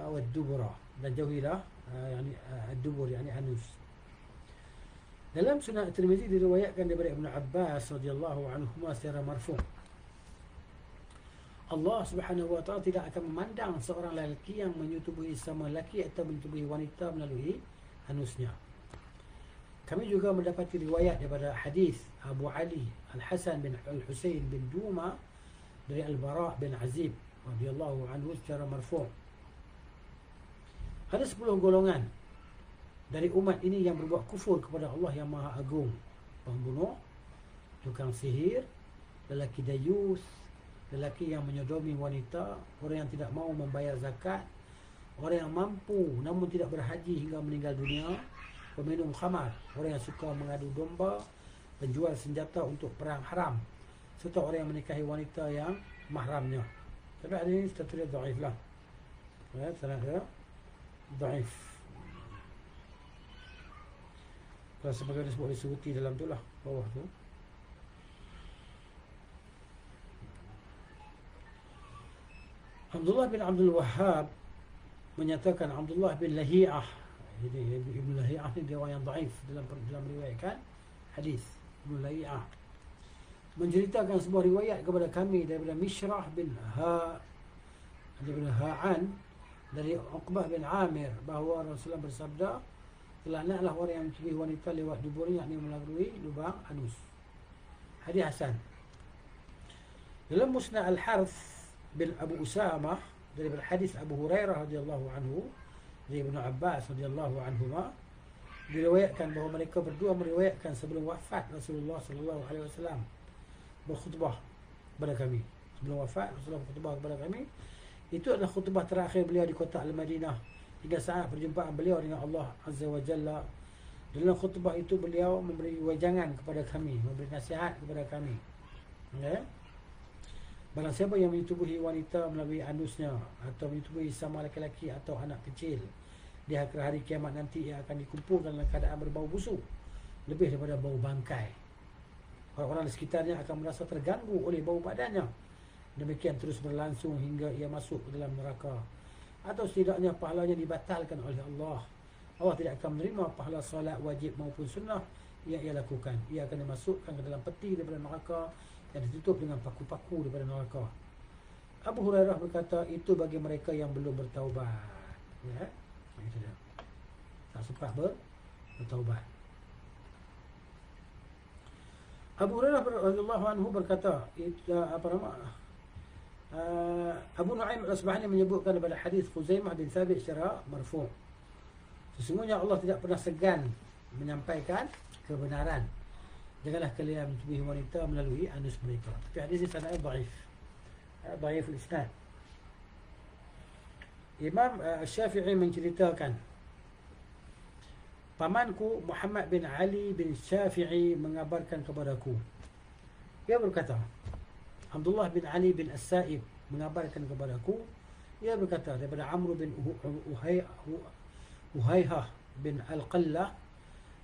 wad-dubura, dan jauhilah ad-dubur, yakni anus. Dalam Sunan At-Tirmizi diriwayatkan daripada Ibnu Abbas radhiyallahu anhu secara marfu', Allah Subhanahu wa taala tidak akan memandang seorang lelaki yang menyetubuhi sama lelaki atau menyetubuhi wanita melalui anusnya. Kami juga mendapati riwayat daripada hadis Abu Ali Al-Hasan bin Al-Husain bin Duma dari Al-Bara' bin Azib radhiyallahu anhu secara marfu'. Ada 10 golongan dari umat ini yang berbuat kufur kepada Allah yang Maha Agung: pembunuh, tukang sihir, lelaki dayus, lelaki yang menyodomi wanita, orang yang tidak mau membayar zakat, orang yang mampu namun tidak berhaji hingga meninggal dunia, peminum khamar, orang yang suka mengadu domba, penjual senjata untuk perang haram, serta orang yang menikahi wanita yang mahramnya. Tapi hadis ini statusnya dhaif lah. Sanad dia dhaif. Kalau sebagaimana disebut disuruti dalam tu lah, bawah tu. Abdullah bin Abdul Wahhab menyatakan Abdullah bin Lahi'ah, jadi Ibn Lahi'ah ni dia orang yang dhaif dalam riwayatkan hadis. Ibn Lahi'ah menceritakan sebuah riwayat kepada kami daripada Mishrah bin Ha'an dari Uqbah bin Amir bahawa Rasulullah bersabda, laknatlah orang yang mencuri wanita lewat duburnya, yakni melalui lubang anus. Hadis hasan. Dalam Musnad Al-Harth bin Abu Usamah daripada hadis Abu Hurairah radhiyallahu anhu dari Ibnu Abbas radhiyallahu anhuma, diriwayatkan bahawa mereka berdua meriwayatkan sebelum wafat Rasulullah sallallahu alaihi wasallam berkhutbah kepada kami. Sebelum wafat Rasulullah berkhutbah kepada kami. Itu adalah khutbah terakhir beliau di kota Al-Madinah hingga saat perjumpaan beliau dengan Allah Azza wa Jalla. Dalam khutbah itu beliau memberi wejangan kepada kami, memberi nasihat kepada kami. Ya. Barang siapa yang menyetubuhi wanita melalui anusnya atau menyetubuhi sama lelaki atau anak kecil, di akhir hari kiamat nanti ia akan dikumpulkan dalam keadaan berbau busuk, lebih daripada bau bangkai. Orang-orang di sekitarnya akan merasa terganggu oleh bau badannya. Demikian terus berlangsung hingga ia masuk ke dalam neraka, atau setidaknya pahalanya dibatalkan oleh Allah. Allah tidak akan menerima pahala salat wajib maupun sunnah yang ia lakukan. Ia akan dimasukkan ke dalam peti daripada neraka yang ditutup dengan paku-paku daripada neraka. Abu Hurairah berkata, itu bagi mereka yang belum bertaubat. Ya, itu dia. Tak sempat bertaubat. Abu Hurairah radhiyallahu anhu berkata, Abu Nu'aim Al-Asbahani menyebutkan daripada hadis Khuzaimah bin Thabit secara marfu'. Sesungguhnya Allah tidak pernah segan menyampaikan kebenaran. Janganlah kalian mencubi wanita melalui anus mereka. Tapi hadis ini sanadnya dhaif. Dhaif al-isnad. Imam Syafi'i menceritakan, pamanku Muhammad bin Ali bin Syafi'i mengabarkan kepadaku. Dia berkata, Abdullah bin Ali bin As-Sa'ib mengabarkan kepadaku. Dia berkata daripada Amr bin Uhaihah bin Al-Qallah,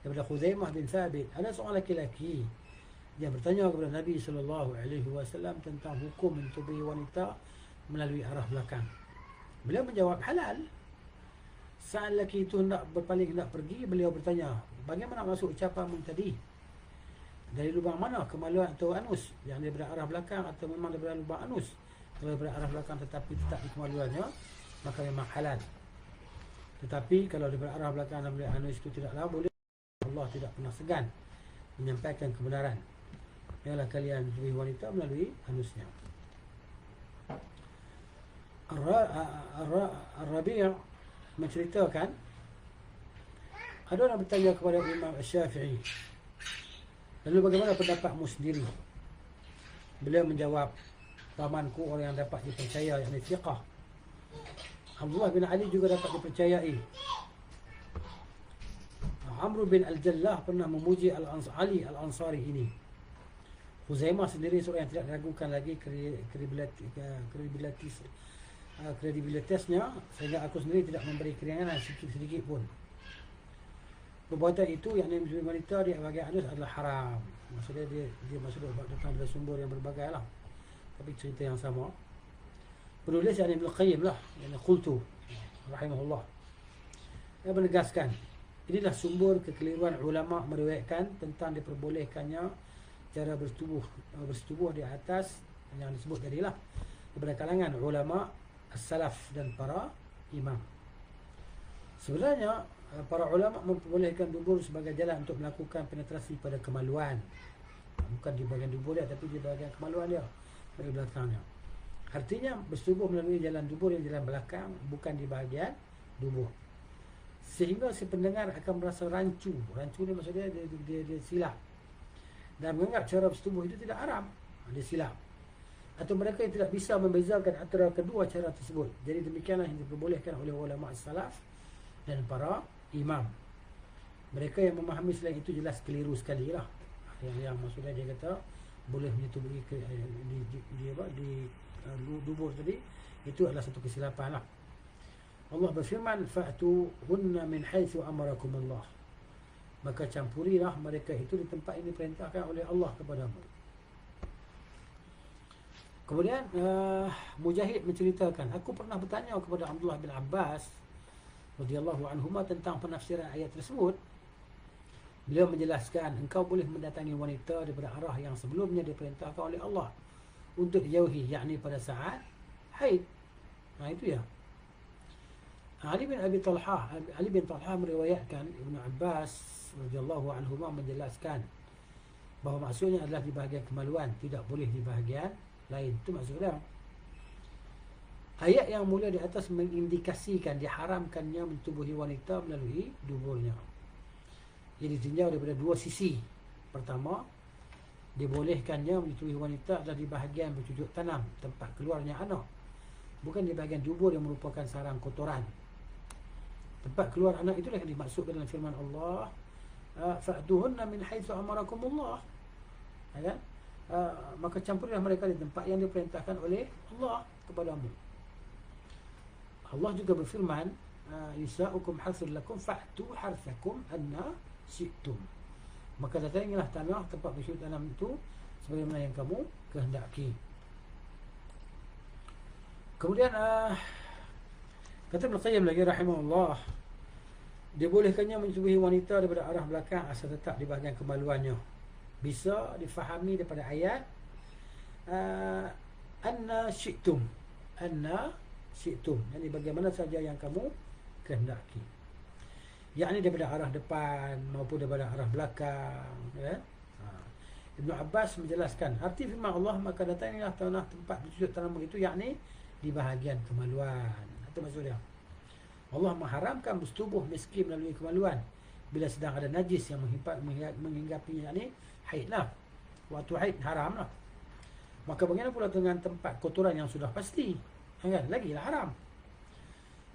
daripada Khuzaimah bin Thabit, ada seorang lelaki dia bertanya kepada Nabi SAW tentang hukum mentubuhi wanita melalui arah belakang. Beliau menjawab halal. Saat lelaki itu hendak berpaling, hendak pergi, beliau bertanya, bagaimana masuk ucapanmu tadi? Dari lubang mana, kemaluan atau anus? Yang daripada arah belakang atau memang daripada lubang anus? Kalau daripada arah belakang tetapi tetap di kemaluannya, maka memang halal. Tetapi kalau daripada arah belakang dan daripada anus itu tidaklah boleh. Allah tidak pernah segan menyampaikan kebenaran. Janganlah kalian mentubuhi wanita melalui anusnya. Ar-Rabi' menceritakan, ada orang bertanya kepada Imam Syafi'i, lalu bagaimana pendapatmu sendiri? Beliau menjawab, pamanku orang yang dapat dipercaya, yakni thiqah. Abdullah bin Ali juga dapat dipercayai. Amr bin Al-Jallah pernah memuji Ali Al-Ansari ini. Khuzaimah sendiri seorang yang tidak diragukan lagi kredibilitasnya, sehingga aku sendiri tidak memberi keringanan sedikit pun. Perbuatan itu yang menjual wanita di bahagian anus adalah haram. Maksudnya dia maksudnya datang dari sumber yang berbagai lah, tapi cerita yang sama. Penulis yang Ibnu Qayyim lah, yang qultu rahimahullah, dia menegaskan, inilah sumber kekeliruan ulama meriwayatkan tentang diperbolehkannya cara bersetubuh di atas yang disebut tadilah daripada kalangan ulama as-salaf dan para imam. Sebenarnya para ulama memperbolehkan dubur sebagai jalan untuk melakukan penetrasi pada kemaluan, bukan di bahagian dubur dia, tapi di bahagian kemaluan dia, dari belakangnya. Artinya bersetubuh melalui jalan dubur yang jalan belakang, bukan di bahagian dubur. Sehingga si pendengar akan merasa rancu. Rancu ni maksudnya dia silap dan menganggap cara bersetubuh itu tidak haram. Dia silap. Atau mereka yang tidak bisa membezakan antara kedua cara tersebut. Jadi demikianlah yang diperbolehkan oleh ulama salaf dan para imam. Mereka yang memahami selain itu jelas keliru sekali lah. Yang maksudnya dia kata boleh menyetubuhi di dubur tadi, itu adalah satu kesilapan lah. Allah berfirman, fa'tu hunna min haitsu amarakum Allah. Maka campurilah mereka itu di tempat ini diperintahkan oleh Allah kepadamu. Kemudian Mujahid menceritakan, aku pernah bertanya kepada Abdullah bin Abbas radhiyallahu anhuma tentang penafsiran ayat tersebut. Beliau menjelaskan, engkau boleh mendatangi wanita daripada arah yang sebelumnya diperintahkan oleh Allah untuk dijauhi, yakni pada saat haid. Nah itu ya. Ali bin Talha meriwayatkan Ibnu Abbas radhiyallahu anhuma menjelaskan bahawa maksudnya adalah di bahagian kemaluan, tidak boleh di bahagian lain. Itu maksud dia. Ayat yang mulia di atas mengindikasikan diharamkannya mentubuhi wanita melalui duburnya. Ia ditinjau daripada dua sisi. Pertama, dibolehkannya mentubuhi wanita adalah di bahagian bercucuk tanam, tempat keluarnya anak, bukan di bahagian dubur yang merupakan sarang kotoran. Tempat keluar anak itulah yang dimaksudkan dalam firman Allah, fa'tuhunna min haitsu amarakumullah. Kan? Maka campurilah mereka di tempat yang diperintahkan oleh Allah kepadamu. Allah juga berfirman, nisa'ukum harthul lakum fa'tu harthakum anna syi'tum. Maka datangilah tanah tempat bercucuk tanam itu sebagaimana yang kamu kehendaki. Kemudian kata Ibn Qayyim lagi rahimahullah, dibolehkannya mentubuhi wanita daripada arah belakang asal tetap di bahagian kemaluannya. Bisa difahami daripada ayat anna syi'tum. Anna syi'tum, yani bagaimana saja yang kamu kehendaki, yakni daripada arah depan maupun daripada arah belakang, ya. Ibn Abbas menjelaskan arti firman Allah, maka datangilah tanah tempat bercucuk tanam itu, yakni di bahagian kemaluan. Itu maksudnya. Allah mengharamkan bersetubuh miskin melalui kemaluan bila sedang ada najis yang menghinggapinya, yakni haid lah. Waktu haid haram lah. Maka bagaimana pula dengan tempat kotoran yang sudah pasti, kan? Lagilah haram.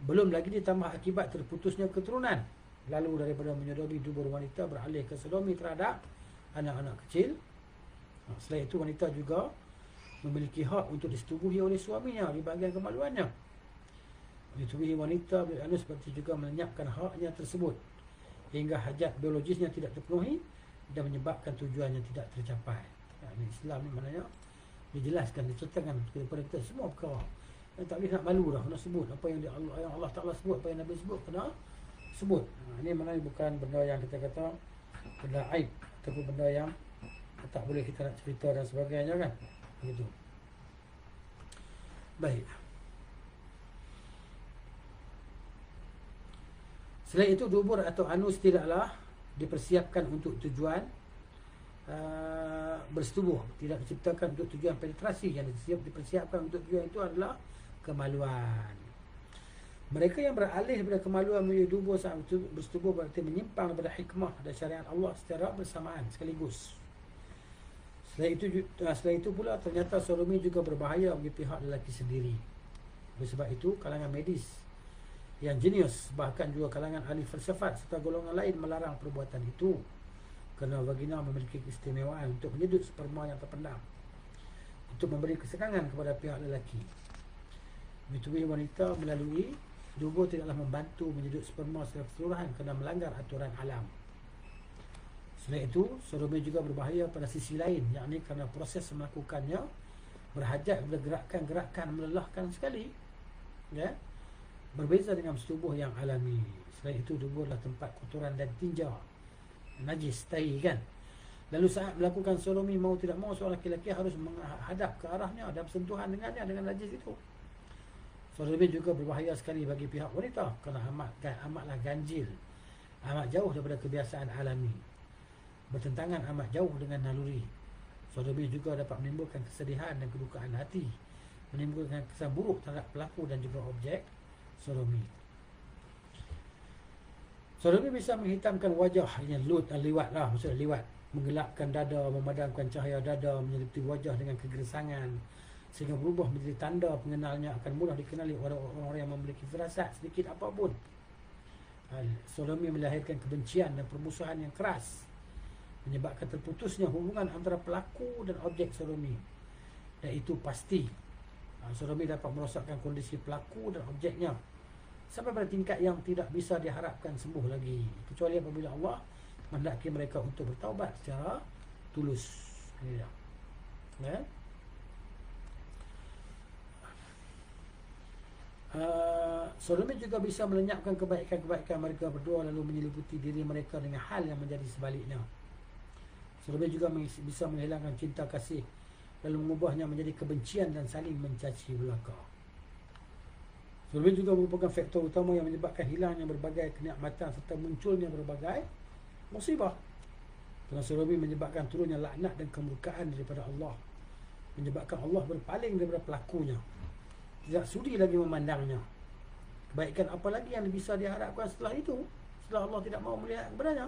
Belum lagi ditambah akibat terputusnya keturunan, lalu daripada menyodomi dubur wanita beralih ke sodomi terhadap anak-anak kecil. Selain itu, wanita juga memiliki hak untuk disetubuhi oleh suaminya di bahagian kemaluannya. Disetubuhi wanita bermakna seperti juga melenyapkan haknya tersebut hingga hajat biologisnya tidak terpenuhi dan menyebabkan tujuannya tidak tercapai. Islam ni maknanya dijelaskan, diceritakan kepada kita semua perkara. Tak boleh nak malu dah, kena sebut apa yang Allah Ta'ala sebut, apa yang Nabi sebut, kena sebut. Ini maknanya bukan benda yang kita kata benda aib ataupun benda yang tak boleh kita nak cerita dan sebagainya, kan? Begitu. Baik. Selain itu, dubur atau anus tidaklah dipersiapkan untuk tujuan bersetubuh, tidak diciptakan untuk tujuan penetrasi. Yang dipersiapkan untuk tujuan itu adalah kemaluan. Mereka yang beralih daripada kemaluan menuju dubur saat bersetubuh berarti menyimpang daripada hikmah dan syariat Allah secara bersamaan sekaligus. Selain itu pula, ternyata sodomi juga berbahaya bagi pihak lelaki sendiri. Oleh sebab itu, kalangan medis yang jenius, bahkan juga kalangan ahli falsafat serta golongan lain melarang perbuatan itu, kerana vagina memiliki keistimewaan untuk menyedut sperma yang terpendam, untuk memberi kesenangan kepada pihak lelaki. Mentubuhi wanita melalui dubur tidaklah membantu menyedut sperma secara keseluruhan kerana melanggar aturan alam. Selain itu, sodomi juga berbahaya pada sisi lain, yakni kerana proses melakukannya berhajat kepada gerakan-gerakan melelahkan sekali, ya? Berbeza dengan bersetubuh yang alami. Selain itu, dubur adalah tempat kotoran dan tinja, najis, tai, kan? Lalu saat melakukan sodomi, mau tidak mau seorang lelaki harus menghadap ke arahnya dan bersentuhan dengannya, dengan najis itu. Sodomi juga berbahaya sekali bagi pihak wanita kerana amatlah ganjil, amat jauh daripada kebiasaan alami, bertentangan amat jauh dengan naluri. Sodomi juga dapat menimbulkan kesedihan dan kedukaan hati, menimbulkan kesan buruk terhadap pelaku dan juga objek sodomi. Sodomi bisa menghitamkan wajah, ini liwat lah, maksudnya liwat, menggelapkan dada, memadamkan cahaya dada, menyelimuti wajah dengan kegersangan sehingga berubah menjadi tanda pengenalnya akan mudah dikenali oleh orang-orang yang memiliki firasat sedikit apapun. Sodomi melahirkan kebencian dan permusuhan yang keras, menyebabkan terputusnya hubungan antara pelaku dan objek sodomi, dan itu pasti. Sodomi dapat merosakkan kondisi pelaku dan objeknya sampai pada tingkat yang tidak bisa diharapkan sembuh lagi, kecuali apabila Allah menghendaki mereka untuk bertaubat secara tulus. Ya. Sodomi juga bisa melenyapkan kebaikan-kebaikan mereka berdua, lalu menyeliputi diri mereka dengan hal yang menjadi sebaliknya. Sodomi juga bisa menghilangkan cinta kasih, lalu mengubahnya menjadi kebencian dan saling mencaci belaka. Sodomi juga merupakan faktor utama yang menyebabkan hilangnya berbagai kenikmatan serta munculnya berbagai musibah. Kerana sodomi menyebabkan turunnya laknat dan kemurkaan daripada Allah menyebabkan Allah berpaling daripada pelakunya, tidak sudi lagi memandangnya. Kebaikan apa lagi yang bisa diharapkan setelah itu, setelah Allah tidak mahu melihat kepadanya?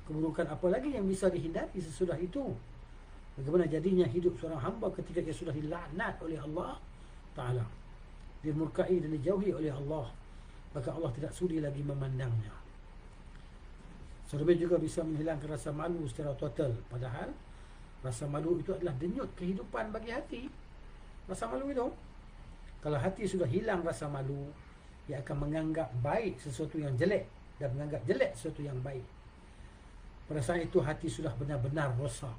Keburukan apa lagi yang bisa dihindari sesudah itu? Bagaimana jadinya hidup seorang hamba ketika dia sudah dilaknat oleh Allah Ta'ala, dimurkai dan dijauhi oleh Allah, maka Allah tidak sudi lagi memandangnya. Survei juga bisa menghilangkan rasa malu secara total. Padahal rasa malu itu adalah denyut kehidupan bagi hati. Rasa malu itu, kalau hati sudah hilang rasa malu, ia akan menganggap baik sesuatu yang jelek dan menganggap jelek sesuatu yang baik. Pada saat itu hati sudah benar-benar rosak.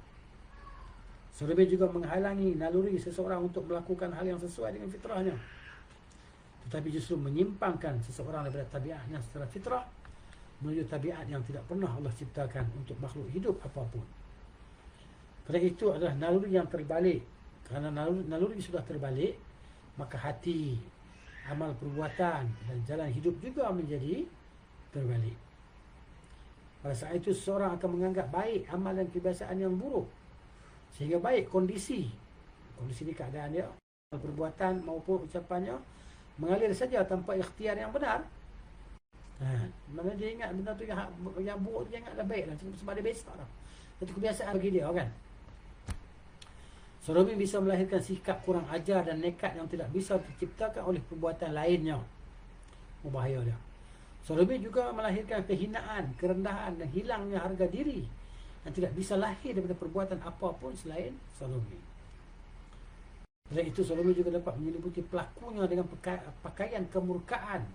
Survei juga menghalangi naluri seseorang untuk melakukan hal yang sesuai dengan fitrahnya, tetapi justru menyimpangkan seseorang daripada tabiatnya secara fitrah menuju tabiat yang tidak pernah Allah ciptakan untuk makhluk hidup apapun. Kerana itu adalah naluri yang terbalik. Kerana naluri sudah terbalik, maka hati, amal perbuatan dan jalan hidup juga menjadi terbalik. Pada saat itu seseorang akan menganggap baik amal dan kebiasaan yang buruk, sehingga baik kondisi di keadaan dia, perbuatan maupun ucapannya mengalir saja tanpa ikhtiar yang benar. Mana dia ingat benda tu yang buruk tu, dia ingat dah baik lah, sebab dia biasa lah. Itu kebiasaan bagi dia kan. Seorang bisa melahirkan sikap kurang ajar dan nekat yang tidak bisa diciptakan oleh perbuatan lainnya. Bahaya dia. Seorang juga melahirkan kehinaan, kerendahan dan hilangnya harga diri yang tidak bisa lahir daripada perbuatan apapun selain sodomi. Oleh itu sodomi juga dapat menyelimuti pelakunya dengan pakaian kemurkaan,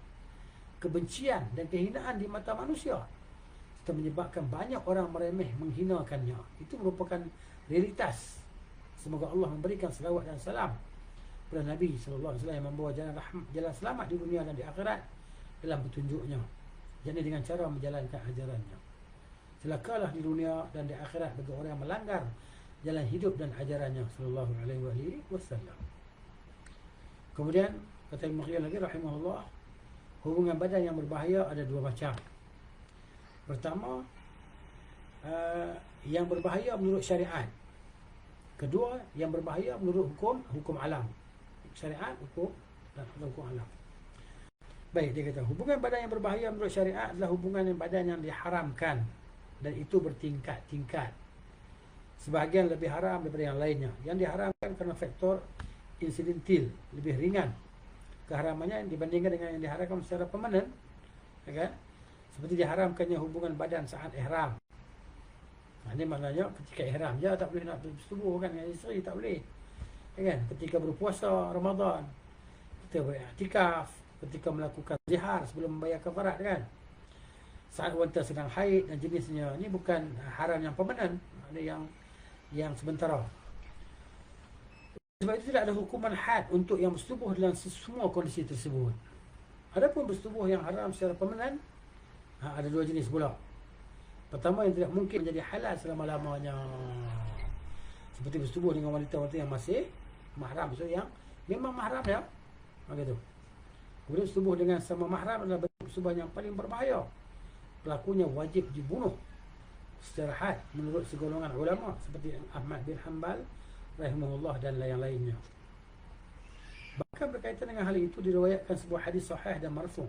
kebencian dan kehinaan di mata manusia, serta menyebabkan banyak orang meremeh menghinakannya. Itu merupakan realitas. Semoga Allah memberikan selawat dan salam kepada Nabi SAW yang membawa jalan selamat di dunia dan di akhirat dalam petunjuknya, yakni dengan cara menjalankan ajarannya. Celakalah di dunia dan di akhirat bagi orang yang melanggar jalan hidup dan ajarannya sallallahu alaihi wasallam. Kemudian kata Ibn Qayyim lagi rahimahullah, hubungan badan yang berbahaya ada dua macam. Pertama, yang berbahaya menurut syariat. Kedua, yang berbahaya menurut hukum alam. Syariat, hukum dan hukum alam. Baik, dia kata hubungan badan yang berbahaya menurut syariat adalah hubungan badan yang diharamkan, dan itu bertingkat-tingkat. Sebahagian lebih haram daripada yang lainnya. Yang diharamkan kerana faktor insidental, lebih ringan keharamannya dibandingkan dengan yang diharamkan secara permanen, kan? Seperti diharamkannya hubungan badan saat ihram. Ini maknanya ketika ihram je tak boleh nak bersetubuh kan dengan isteri, tak boleh, kan? Ketika berpuasa Ramadan, kita beriktikaf, ketika melakukan zihar sebelum membayar kafarat, kan? Saat wanita sedang haid dan jenisnya, ini bukan haram yang permanen, ada yang sementara. Sebab itu tidak ada hukuman had untuk yang bersetubuh dalam semua kondisi tersebut. Adapun bersetubuh yang haram secara permanen, ada dua jenis pula. Pertama, yang tidak mungkin menjadi halal selama-lamanya, seperti bersetubuh dengan wanita-wanita yang masih mahram, so yang memang mahram ya, begitu. Kemudian bersetubuh dengan sama mahram adalah bentuk persetubuhan yang paling berbahaya. Pelakunya wajib dibunuh secara had menurut segolongan ulama seperti Ahmad bin Hanbal rahimahullah dan yang lainnya. Bahkan berkaitan dengan hal itu diriwayatkan sebuah hadis sahih dan marfu'.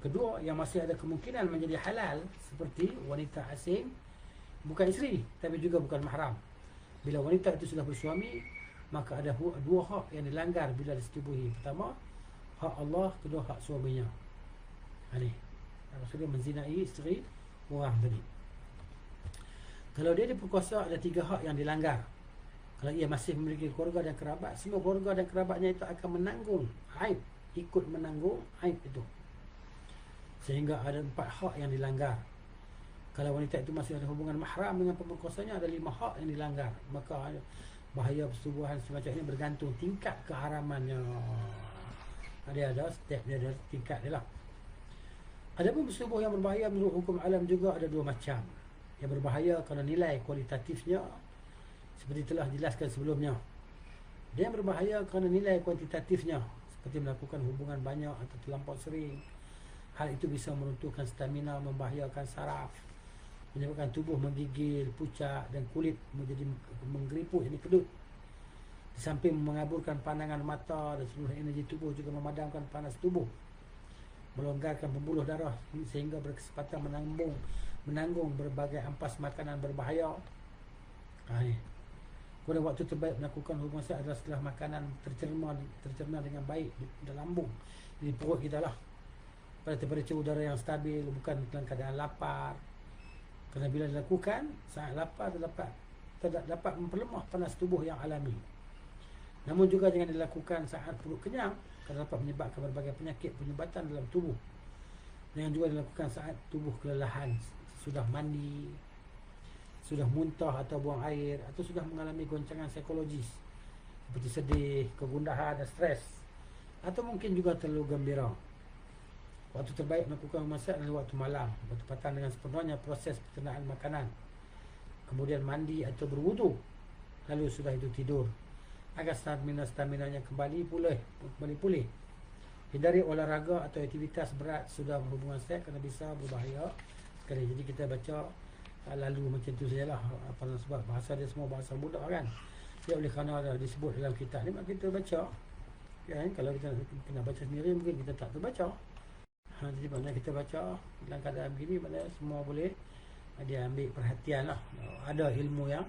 Kedua, yang masih ada kemungkinan menjadi halal seperti wanita asing, bukan isteri tapi juga bukan mahram. Bila wanita itu sudah bersuami, maka ada dua hak yang dilanggar bila disetubuhi. Pertama, hak Allah. Kedua, hak suaminya. Ini maksudnya menzinai isteri orang tadi. Kalau dia diperkuasa, ada tiga hak yang dilanggar. Kalau ia masih memiliki keluarga dan kerabat, semua keluarga dan kerabatnya itu akan menanggung aib, ikut menanggung aib itu. Sehingga ada 4 hak yang dilanggar. Kalau wanita itu masih ada hubungan mahram dengan pemerkosanya, ada 5 hak yang dilanggar. Maka bahaya persetubuhan semacam ini bergantung tingkat keharamannya. Ada step dia, ada tingkat dia lah. Adapun bersetubuh yang berbahaya menurut hukum alam juga ada dua macam. Yang berbahaya kerana nilai kualitatifnya seperti telah dijelaskan sebelumnya. Dia yang berbahaya kerana nilai kuantitatifnya, seperti melakukan hubungan banyak atau terlampau sering. Hal itu bisa meruntuhkan stamina, membahayakan saraf, menyebabkan tubuh menggigil, pucat dan kulit menjadi menggeriput, ini kedut. Di samping mengaburkan pandangan mata dan seluruh energi tubuh, juga memadamkan panas tubuh, melonggarkan pembuluh darah sehingga berkesempatan menanggung berbagai ampas makanan berbahaya. Ni. Kemudian waktu terbaik melakukan hubungan seks adalah setelah makanan tercerna dengan baik di dalam lambung, di perut kita lah, pada temperatur udara yang stabil, bukan dalam keadaan lapar. Kerana bila dilakukan saat lapar dapat memperlemah panas tubuh yang alami. Namun juga jangan dilakukan saat perut kenyang, kerana dapat menyebabkan berbagai penyakit penyumbatan dalam tubuh. Jangan juga dilakukan saat tubuh kelelahan, sudah mandi, sudah muntah atau buang air, atau sudah mengalami goncangan psikologis seperti sedih, kegundahan dan stres, atau mungkin juga terlalu gembira. Waktu terbaik melakukan masak adalah waktu malam, bertepatan dengan sepenuhnya proses pencernaan makanan. Kemudian mandi atau berwudu, lalu sudah itu tidur, agar stamina-nya kembali pulih. Hindari olahraga atau aktivitas berat sudah berhubungan seks, kerana bisa berbahaya sekali. Jadi kita baca lalu macam tu sajalah, apa sebab bahasa dia semua bahasa budak kan. Dia oleh kerana ada disebut dalam kitab ni, maka kita baca kan. Kalau kita kena baca sendiri mungkin kita tak terbaca. Jadi mana kita baca dalam keadaan begini, mana semua boleh dia ambil perhatian lah. Ada ilmu yang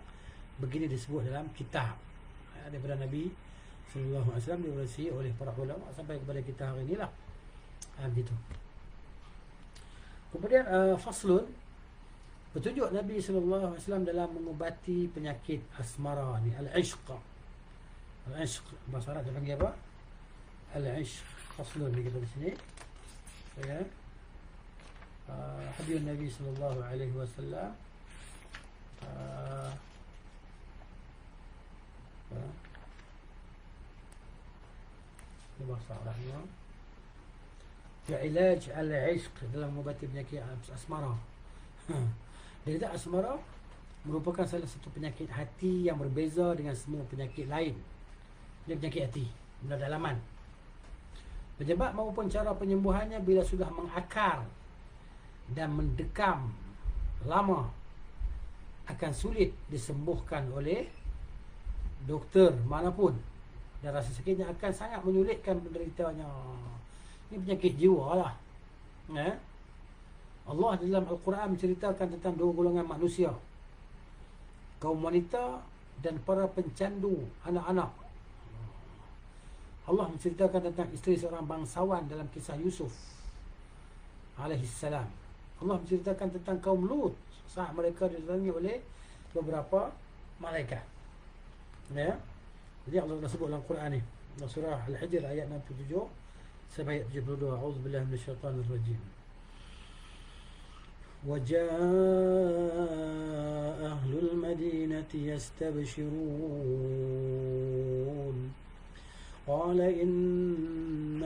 begini disebut dalam kitab daripada Nabi sallallahu alaihi wasallam, diwarisi oleh para ulama sampai kepada kita hari inilah. Begitu. Kemudian faslun, petunjuk Nabi sallallahu alaihi wasallam dalam mengubati penyakit asmara ni, al-ishq. Al-ishq bahasa Arab dia panggil apa? Al-ishq. Faslun ni kita di sini. Ya. Hadis Nabi sallallahu alaihi wasallam bahasa Arabnya, ilaj al-ishq, dalam mengubati penyakit asmara. Dia kata asmara merupakan salah satu penyakit hati yang berbeza dengan semua penyakit lain. Dia penyakit hati, benda dalaman. Penyebab maupun cara penyembuhannya bila sudah mengakar dan mendekam lama akan sulit disembuhkan oleh doktor manapun, dan rasa sakitnya akan sangat menyulitkan penderitanya. Ini penyakit jiwa lah. Allah dalam Al-Quran menceritakan tentang dua golongan manusia, kaum wanita dan para pencandu anak-anak. Allah menceritakan tentang isteri seorang bangsawan dalam kisah Yusuf alaihissalam. Allah menceritakan tentang kaum Lut saat mereka didatangi oleh beberapa malaikat. Ya. Jadi Allah sebut dalam Quran ni, surah Al-Hijr ayat 67 sampai ayat 72. A'udzubillahi minasyaitanir rajim. وجاء أهل المدينة يستبشرون قال إن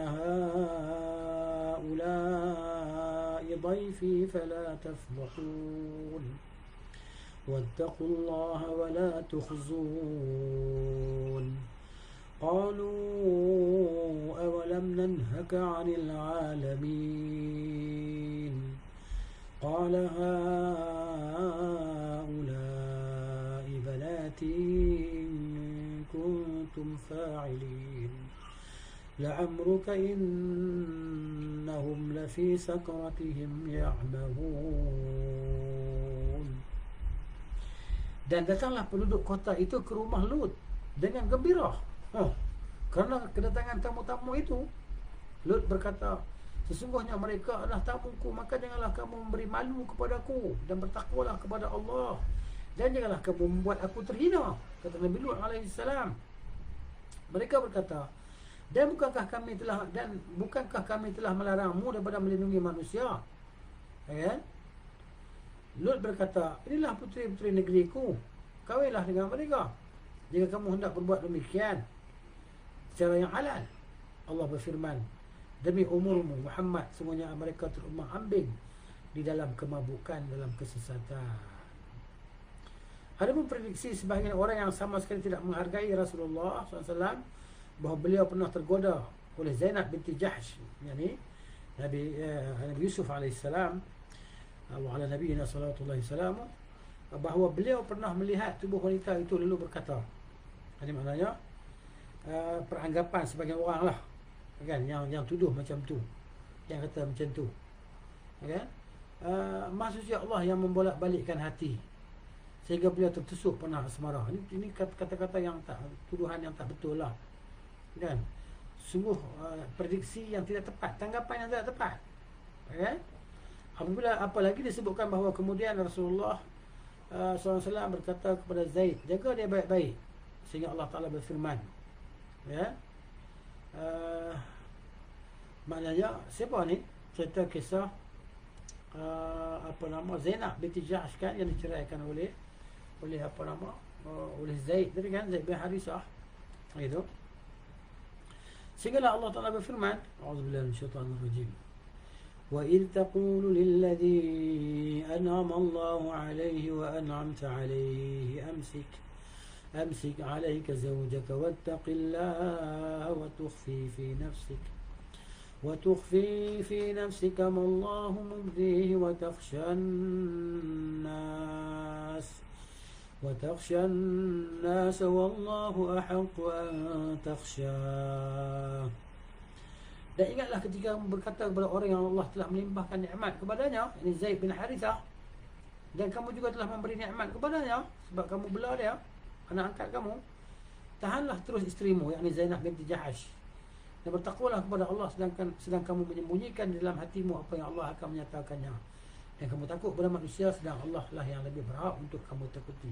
هؤلاء ضيفي فلا تفضحون واتقوا الله ولا تخزون قالوا أولم ننهك عن العالمين قال هؤلاء بناتي إن كنتم فاعلين لعمرك إنهم لفي سكرتهم يعمهون. Dan datanglah penduduk kota itu ke rumah Lut dengan gembira. Kerana kedatangan tamu-tamu itu, Lut berkata, sesungguhnya mereka adalah tamuku, maka janganlah kamu memberi malu kepadaku dan bertakwalah kepada Allah, dan janganlah kamu membuat aku terhina, kata Nabi Lut alaihissalam. Mereka berkata, dan bukankah kami telah melarangmu daripada melindungi manusia? Kan? Lut berkata, inilah puteri-puteri negeriku, kawinlah dengan mereka jika kamu hendak berbuat demikian secara yang halal. Allah berfirman, demi umurmu Muhammad, semuanya mereka terumah ambing di dalam kemabukan, dalam kesesatan. Ada pun prediksi sebahagian orang yang sama sekali tidak menghargai Rasulullah SAW, bahawa beliau pernah tergoda oleh Zainab binti Jahsh, yakni Nabi Yusuf alaihissalam, wa ala nabiyina sallallahu wasallam, bahawa beliau pernah melihat tubuh wanita itu lalu berkata, ini maknanya peranggapan sebagian orang lah, kan, yang tuduh macam tu, yang kata macam tu, kan. Maksudnya Allah yang membolak-balikkan hati sehingga beliau tertusuk panah asmara. Ini kata-kata yang tak, tuduhan yang tak betul lah, kan. Sungguh prediksi yang tidak tepat, tanggapan yang tidak tepat, kan. Apabila apalagi disebutkan bahawa kemudian Rasulullah SAW berkata kepada Zaid, jaga dia baik-baik, sehingga Allah Ta'ala berfirman, ya, maknanya siapa ni cerita kisah Zainab binti Jahsh, kan, yang diceraikan oleh oleh Zaid tadi, kan, Zaid bin Harisah itu. Sehingga Allah Ta'ala berfirman, a'udzubillahi minasyaitanir rajim, wa idh taqulu lilladzi an'ama Allahu 'alaihi wa an'amta 'alaihi amsik 'alaika zawjaka wattaqillaha wa tukhfi fi nafsika ma Allahu mubdihi wa takhsha an-nas wallahu ahaqqu an takhshah. Dan ingatlah ketika berkata kepada orang yang Allah telah melimpahkan nikmat kepadanya, ini Zaid bin Harithah, dan kamu juga telah memberi nikmat kepadanya sebab kamu bela dia, anak angkat kamu, tahanlah terus isterimu, yakni Zainab binti Jahsh, dan bertakwalah kepada Allah sedang kamu menyembunyikan di dalam hatimu apa yang Allah akan menyatakannya, dan kamu takut kepada manusia sedang Allah lah yang lebih berhak untuk kamu takuti.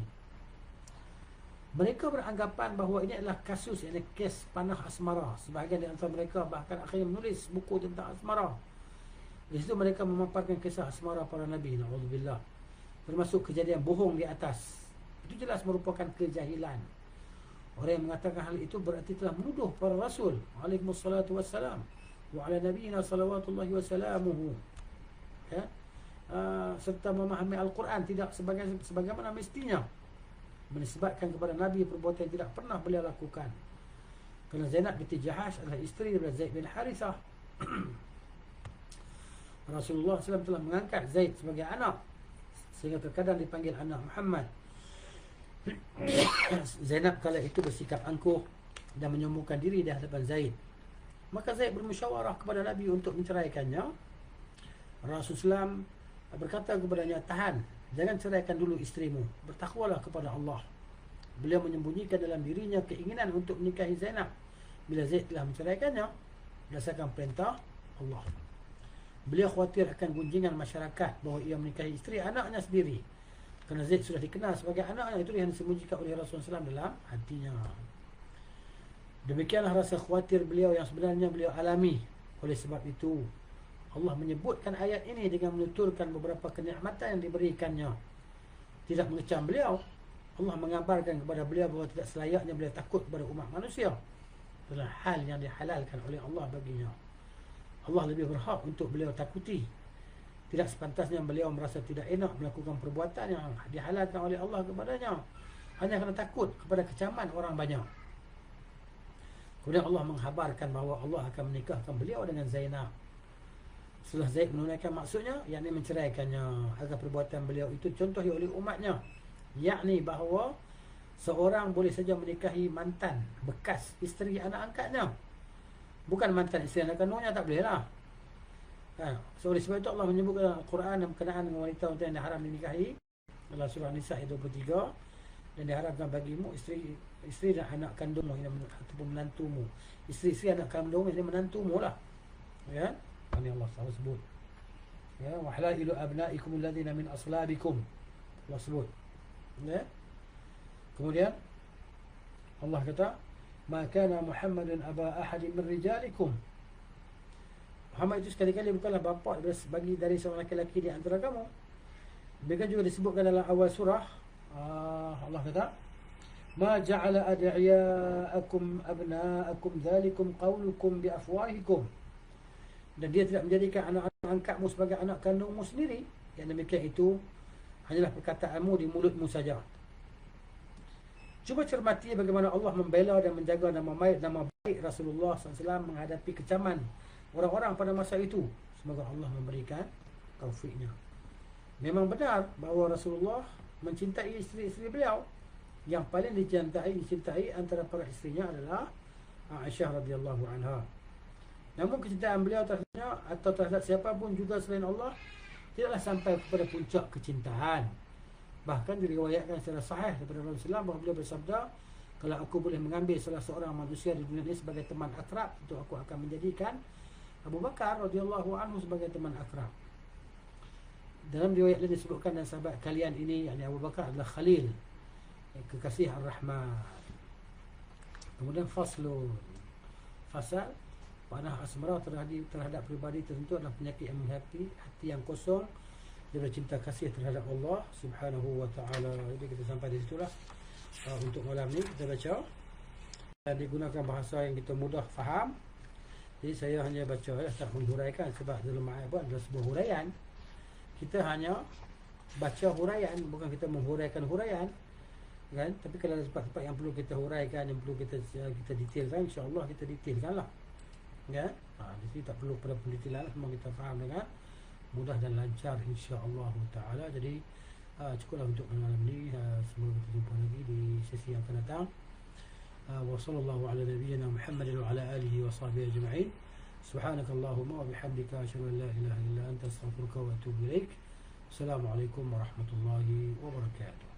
Mereka beranggapan bahawa ini adalah kasus, yakni kes panah asmara. Sebahagian di antara mereka bahkan akhirnya menulis buku tentang asmara. Di situ mereka memaparkan kisah asmara para Nabi, na'udzubillah, termasuk kejadian bohong di atas. Itu jelas merupakan kejahilan. Orang yang mengatakan hal itu berarti telah menuduh para Rasul alaihimussalatu wassalam wa ala nabiyina salawatullahi wassalamuhu, ya, serta memahami Al-Quran tidak sebagaimana mestinya, menisbatkan kepada Nabi perbuatan yang tidak pernah beliau lakukan. Kerana Zainab binti Jahsh adalah isteri daripada Zaid bin Harithah. Rasulullah SAW telah mengangkat Zaid sebagai anak, sehingga terkadang dipanggil anak Muhammad. Zainab kala itu bersikap angkuh dan menyombongkan diri di hadapan Zaid. Maka Zaid bermusyawarah kepada Nabi untuk menceraikannya. Rasulullah SAW berkata kepadanya, tahan, jangan ceraikan dulu isterimu, bertakwalah kepada Allah. Beliau menyembunyikan dalam dirinya keinginan untuk menikahi Zainab bila Zaid telah menceraikannya berdasarkan perintah Allah. Beliau khawatir akan gunjingan masyarakat bahawa ia menikahi isteri anaknya sendiri, kerana Zaid sudah dikenal sebagai anaknya. Itu yang disembunyikan oleh Rasulullah SAW dalam hatinya. Demikianlah rasa khawatir beliau yang sebenarnya beliau alami. Oleh sebab itu Allah menyebutkan ayat ini dengan menuturkan beberapa kenikmatan yang diberikannya, tidak mengecam beliau. Allah mengabarkan kepada beliau bahawa tidak selayaknya beliau takut kepada umat manusia dalam hal yang dihalalkan oleh Allah baginya. Allah lebih berhak untuk beliau takuti. Tidak sepantasnya beliau merasa tidak enak melakukan perbuatan yang dihalalkan oleh Allah kepadanya hanya kerana takut kepada kecaman orang banyak. Kemudian Allah menghabarkan bahawa Allah akan menikahkan beliau dengan Zainab setelah Zaid menunaikan maksudnya, yakni menceraikannya, agar perbuatan beliau itu contohi oleh umatnya, yakni bahawa seorang boleh saja menikahi mantan bekas isteri anak angkatnya, bukan mantan isteri anak kandungnya, tak boleh lah. So oleh sebab itu Allah menyebut dalam Al-Quran berkenaan dengan wanita yang diharam dinikahi dalam surah Nisa ayat 23, dan diharapkan bagimu isteri dan anak kandungmu ataupun menantumu. Isteri anak kandungmu ini menantumu lah, ya. Ini Allah SWT sebut, ya, wa halailu abnaikum alladhina min aslabikum, Allah sebut, ya. Kemudian Allah kata, ma kana Muhammadun aba ahadin min rijalikum. Muhammad itu sekali-kali bukanlah bapa bagi dari seorang lelaki di antara kamu. Demikian juga disebutkan dalam awal surah, Allah kata, ma ja'ala ad'iyaakum abnaakum dzalikum qaulukum bi afwahikum. Dan dia tidak menjadikan anak-anak angkatmu sebagai anak kandungmu sendiri. Yang demikian itu hanyalah perkataanmu di mulutmu saja. Cuba cermati bagaimana Allah membela dan menjaga nama baik Rasulullah SAW menghadapi kecaman orang-orang pada masa itu. Semoga Allah memberikan taufiknya. Memang benar bahawa Rasulullah mencintai isteri-isteri beliau. Yang paling dicintai antara para isterinya adalah Aisyah radhiyallahu anha. Namun kecintaan beliau terhadapnya atau terhadap siapa pun juga selain Allah tidaklah sampai kepada puncak kecintaan. Bahkan diriwayatkan secara sahih daripada Rasulullah bahawa beliau bersabda, kalau aku boleh mengambil salah seorang manusia di dunia ini sebagai teman akrab, tentu aku akan menjadikan Abu Bakar radhiyallahu anhu sebagai teman akrab. Dalam riwayat lain disebutkan dan sahabat kalian ini, yakni Abu Bakar adalah Khalil, kekasih Ar-Rahman. Kemudian fasal panah asmara terhadap pribadi tertentu adalah penyakit yang menghati, hati yang kosong daripada cinta kasih terhadap Allah Subhanahu wa taala. Jadi kita sampai di situlah untuk malam ni kita baca dan digunakan bahasa yang kita mudah faham. Jadi saya hanya baca tak menghuraikan sebab dalam ayat pun adalah sebuah huraian. Kita hanya baca huraian, bukan kita menghuraikan huraian, kan? Tapi kalau ada tempat-tempat yang perlu kita huraikan, yang perlu kita detailkan, insya-Allah kita detailkanlah. Ya, di sini tak perlu pada pendetailan, semua kita faham dengan mudah dan lancar insya-Allah taala. Jadi cukuplah untuk malam ni. Semoga kita jumpa lagi di sesi yang akan datang. Wa sallallahu ala nabiyyina Muhammadin wa ala alihi wa sahbihi ajma'in. Subhanakallahumma wa bihamdika asyhadu an la ilaha illa anta astaghfiruka wa atubu ilaik. Assalamualaikum warahmatullahi wabarakatuh.